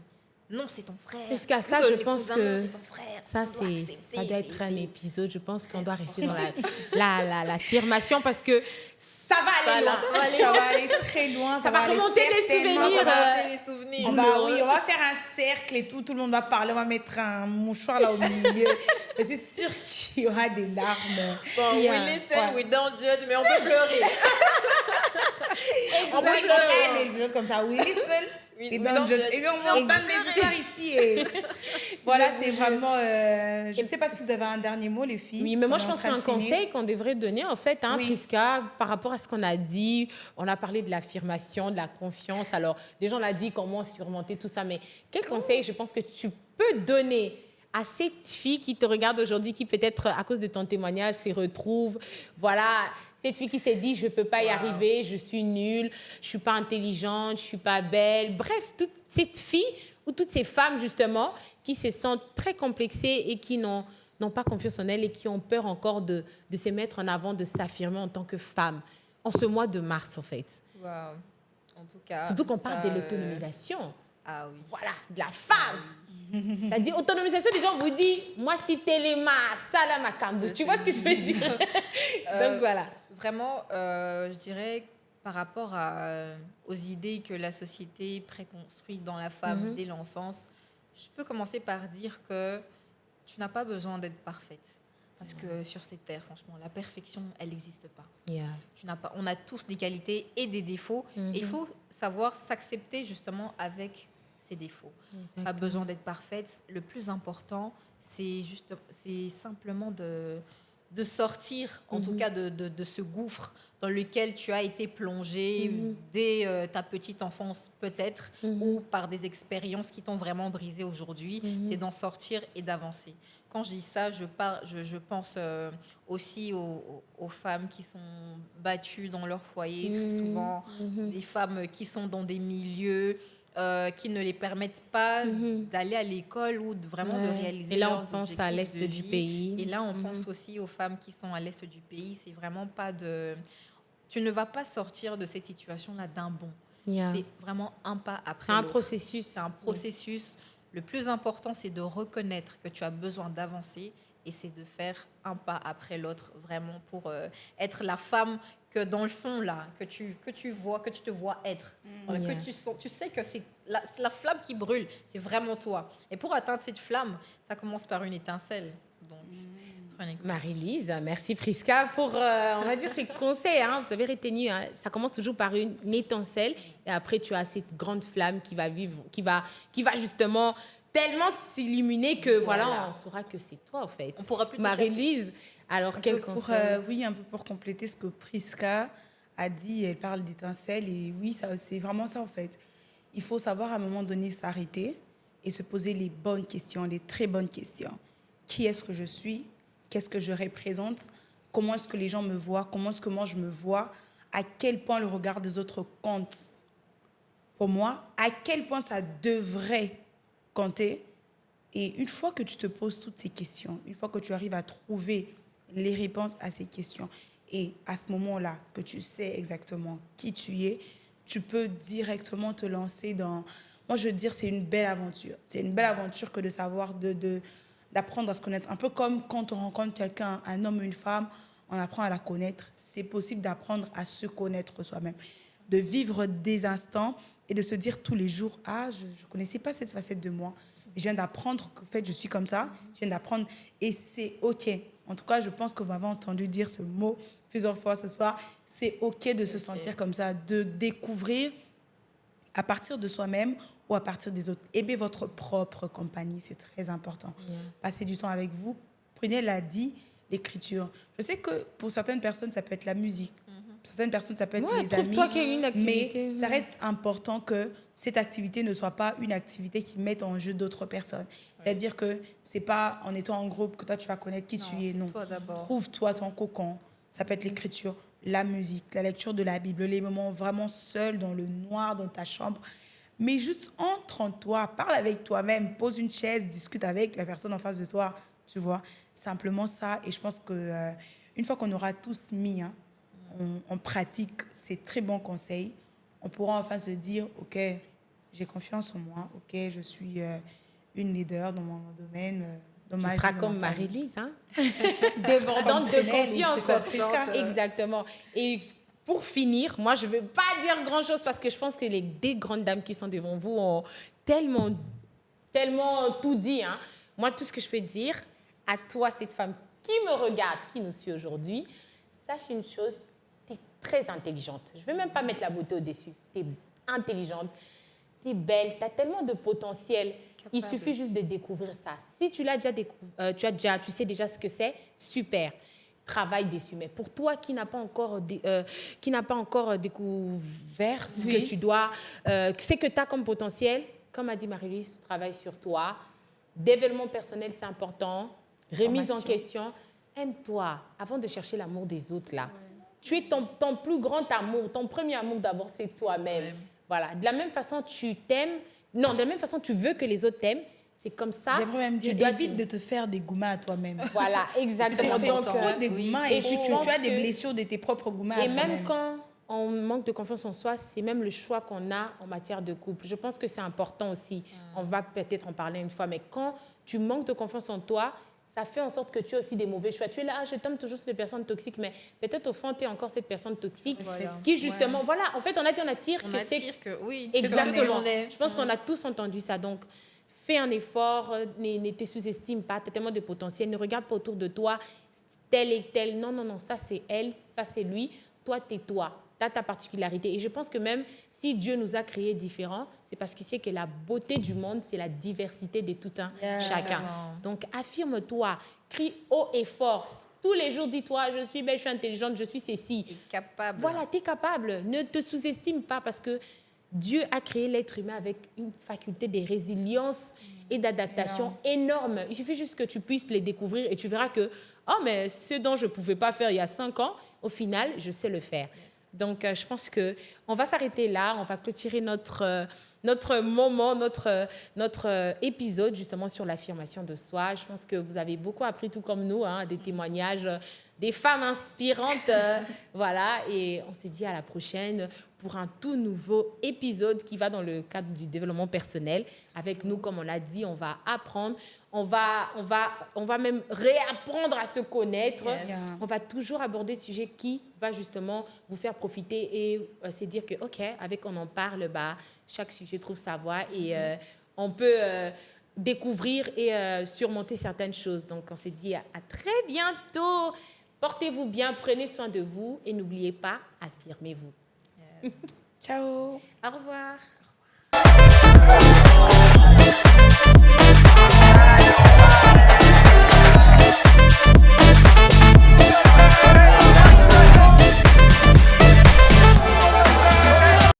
Non, c'est ton frère. Parce qu'à ça, Plus je les pense cousins, que non, c'est ton frère. ça, On doit accepter, ça doit être un c'est- épisode. Je pense qu'on doit rester dans l'affirmation parce que ça va aller loin. Ça va aller très loin. Ça va aller remonter des certainement, souvenirs, ça va- Raconter les souvenirs. on va faire un cercle et tout. Tout le monde va parler. On va mettre un mouchoir là au milieu. Je suis sûre qu'il y aura des larmes. Bon, Yeah. we listen, Ouais. we don't judge, mais on peut pleurer. On va faire des épisodes comme ça. We listen, We we don't don't judge. judge. Et puis on entend des histoires ici. Et voilà, c'est vraiment... je ne sais pas si vous avez un dernier mot, les filles. Oui, mais moi, je parce pense qu'on est en qu'un train de finir. conseil qu'on devrait donner, en fait, hein, Oui. Priska, par rapport à ce qu'on a dit, on a parlé de l'affirmation, de la confiance. Alors, déjà, on a dit comment surmonter tout ça, mais quel conseil, je pense que tu peux donner à cette fille qui te regarde aujourd'hui, qui peut-être, à cause de ton témoignage, s'y retrouve, voilà, cette fille qui s'est dit, je ne peux pas y arriver, je suis nulle, je ne suis pas intelligente, je ne suis pas belle. Bref, toute cette fille ou toutes ces femmes, justement, qui se sentent très complexées et qui n'ont pas confiance en elles et qui ont peur encore de se mettre en avant, de s'affirmer en tant que femme. En ce mois de mars, en fait. Wow. En tout cas. Surtout qu'on ça, parle de l'autonomisation. Ah oui. Voilà, de la femme. C'est-à-dire, autonomisation, des gens vous disent, moi, si Téléma, Salama Kambo. Tu vois ce que je veux dire? Donc, voilà. Vraiment, je dirais, par rapport aux idées que la société préconstruit dans la femme dès l'enfance, je peux commencer par dire que tu n'as pas besoin d'être parfaite. Parce que sur cette terre, franchement, la perfection, elle n'existe pas. Yeah. On a tous des qualités et des défauts. Et il faut savoir s'accepter justement avec ses défauts. Pas besoin d'être parfaite. Le plus important, c'est simplement de sortir, en tout cas, de ce gouffre dans lequel tu as été plongé dès ta petite enfance, peut-être, ou par des expériences qui t'ont vraiment brisé aujourd'hui. C'est d'en sortir et d'avancer. Quand je dis ça, je pense aussi aux femmes qui sont battues dans leur foyer, très souvent, des femmes qui sont dans des milieux qui ne les permettent pas d'aller à l'école ou vraiment de réaliser et là, leurs on pense objectifs à l'est de du vie. pays. Et là, on pense aussi aux femmes qui sont à l'est du pays. C'est vraiment pas de... Tu ne vas pas sortir de cette situation-là d'un bond. Yeah. C'est vraiment un pas après C'est un l'autre. processus. C'est un processus. Le plus important, c'est de reconnaître que tu as besoin d'avancer et c'est de faire un pas après l'autre, vraiment pour être la femme que dans le fond, là, que tu vois, que tu te vois être. Voilà, Yeah. que tu sais que c'est la flamme qui brûle, c'est vraiment toi. Et pour atteindre cette flamme, ça commence par une étincelle. Donc, prenez Marie-Louise, merci Priska pour, on va dire, ces conseils. Hein. Vous avez retenu, hein, ça commence toujours par une étincelle et après tu as cette grande flamme qui va vivre, qui va justement tellement s'illuminer que voilà, on saura que c'est toi en fait. On pourra plus Marie-Louise, alors quel conseil? Oui, un peu pour compléter ce que Priska a dit, elle parle d'étincelle et oui, c'est vraiment ça en fait. Il faut savoir à un moment donné s'arrêter et se poser les bonnes questions, les très bonnes questions. Qui est-ce que je suis? Qu'est-ce que je représente? Comment est-ce que les gens me voient? Comment est-ce que moi je me vois? À quel point le regard des autres compte pour moi? À quel point ça devrait compter? Et une fois que tu te poses toutes ces questions, une fois que tu arrives à trouver les réponses à ces questions, et à ce moment-là que tu sais exactement qui tu es, tu peux directement te lancer dans... Moi, je veux dire, c'est une belle aventure. C'est une belle aventure que de savoir, d'apprendre à se connaître. Un peu comme quand on rencontre quelqu'un, un homme ou une femme, on apprend à la connaître. C'est possible d'apprendre à se connaître soi-même, de vivre des instants et de se dire tous les jours, ah, je ne connaissais pas cette facette de moi. Je viens d'apprendre qu'en fait, je suis comme ça. Je viens d'apprendre et c'est OK. En tout cas, je pense que vous m'avez entendu dire ce mot plusieurs fois ce soir. C'est OK de se sentir comme ça, de découvrir à partir de soi-même ou à partir des autres. Aimez votre propre compagnie, c'est très important. Passez du temps avec vous. Prenez l'écriture. Je sais que pour certaines personnes, ça peut être la musique. Pour certaines personnes, ça peut être les amis. Trouve-toi qu'il y a une activité. Mais ça reste important que cette activité ne soit pas une activité qui mette en jeu d'autres personnes. C'est-à-dire que c'est pas en étant en groupe que toi, tu vas connaître qui tu es. Non. Toi d'abord. Trouve-toi ton cocon. Ça peut être l'écriture, la musique, la lecture de la Bible, les moments vraiment seuls dans le noir, dans ta chambre. Mais juste entre en toi, parle avec toi-même, pose une chaise, discute avec la personne en face de toi, tu vois. Simplement ça. Et je pense que une fois qu'on aura tous mis en pratique ces très bons conseils, on pourra enfin se dire, OK, j'ai confiance en moi, OK, je suis une leader dans mon domaine, dans ma vie. Tu seras comme Marie-Louise, hein? Débordante de confiance. Exactement. Et pour finir, moi, je ne vais pas dire grand-chose parce que je pense que les deux grandes dames qui sont devant vous ont tellement tout dit. Hein. Moi, tout ce que je peux dire à toi, cette femme qui me regarde, qui nous suit aujourd'hui, sache une chose, tu es très intelligente. Je ne vais même pas mettre la beauté au-dessus. Tu es intelligente, tu es belle, tu as tellement de potentiel. Il suffit juste de découvrir ça. Si tu l'as déjà tu sais déjà ce que c'est, super. Travaille dessus. Mais pour toi qui n'a pas encore découvert ce que tu dois, ce que tu as comme potentiel, comme a dit Marie-Louise, travaille sur toi. Développement personnel, c'est important. Remise en question. Aime-toi avant de chercher l'amour des autres. Là. Tu es ton plus grand amour. Ton premier amour, d'abord, c'est toi-même. Voilà. De la même façon, tu t'aimes. Non, de la même façon, tu veux que les autres t'aiment. C'est comme ça. J'aimerais même dire, évite de te faire des gourmands à toi-même. Voilà, exactement. Donc, des gourmands et puis tu as des blessures de tes propres gourmands à toi-même. Et même quand on manque de confiance en soi, c'est même le choix qu'on a en matière de couple. Je pense que c'est important aussi. On va peut-être en parler une fois, mais quand tu manques de confiance en toi, ça fait en sorte que tu as aussi des mauvais choix. Tu es là, je t'aime toujours sur les personnes toxiques, mais peut-être au fond, tu es encore cette personne toxique qui, justement, voilà, en fait, on attire oui, exactement. Je pense qu'on a tous entendu ça. Donc, fais un effort, ne te sous-estime pas, tu as tellement de potentiel, ne regarde pas autour de toi, tel et tel. Non, ça c'est elle, ça c'est lui. Toi, t'es toi. Tu as ta particularité. Et je pense que même si Dieu nous a créés différents, c'est parce qu'il sait que la beauté du monde, c'est la diversité de tout un chacun. Donc, affirme-toi, crie haut et fort. Tous les jours, dis-toi, je suis belle, je suis intelligente, je suis ceci. Tu es capable. Voilà, tu es capable. Ne te sous-estime pas parce que Dieu a créé l'être humain avec une faculté de résilience et d'adaptation énorme. Il suffit juste que tu puisses les découvrir et tu verras que, mais ce dont je ne pouvais pas faire il y a 5 ans, au final, je sais le faire. Donc, je pense qu'on va s'arrêter là. On va clôturer notre moment, notre épisode justement sur l'affirmation de soi. Je pense que vous avez beaucoup appris, tout comme nous, des témoignages des femmes inspirantes. Voilà, et on se dit à la prochaine pour un tout nouveau épisode qui va dans le cadre du développement personnel. Avec nous, comme on l'a dit, on va apprendre, on va même réapprendre à se connaître. On va toujours aborder ce sujet qui va justement vous faire profiter et se dire que, OK, avec on en parle, chaque sujet trouve sa voie et on peut découvrir et surmonter certaines choses. Donc, on se dit à très bientôt. Portez-vous bien, prenez soin de vous et n'oubliez pas, affirmez-vous. Ciao. Au revoir.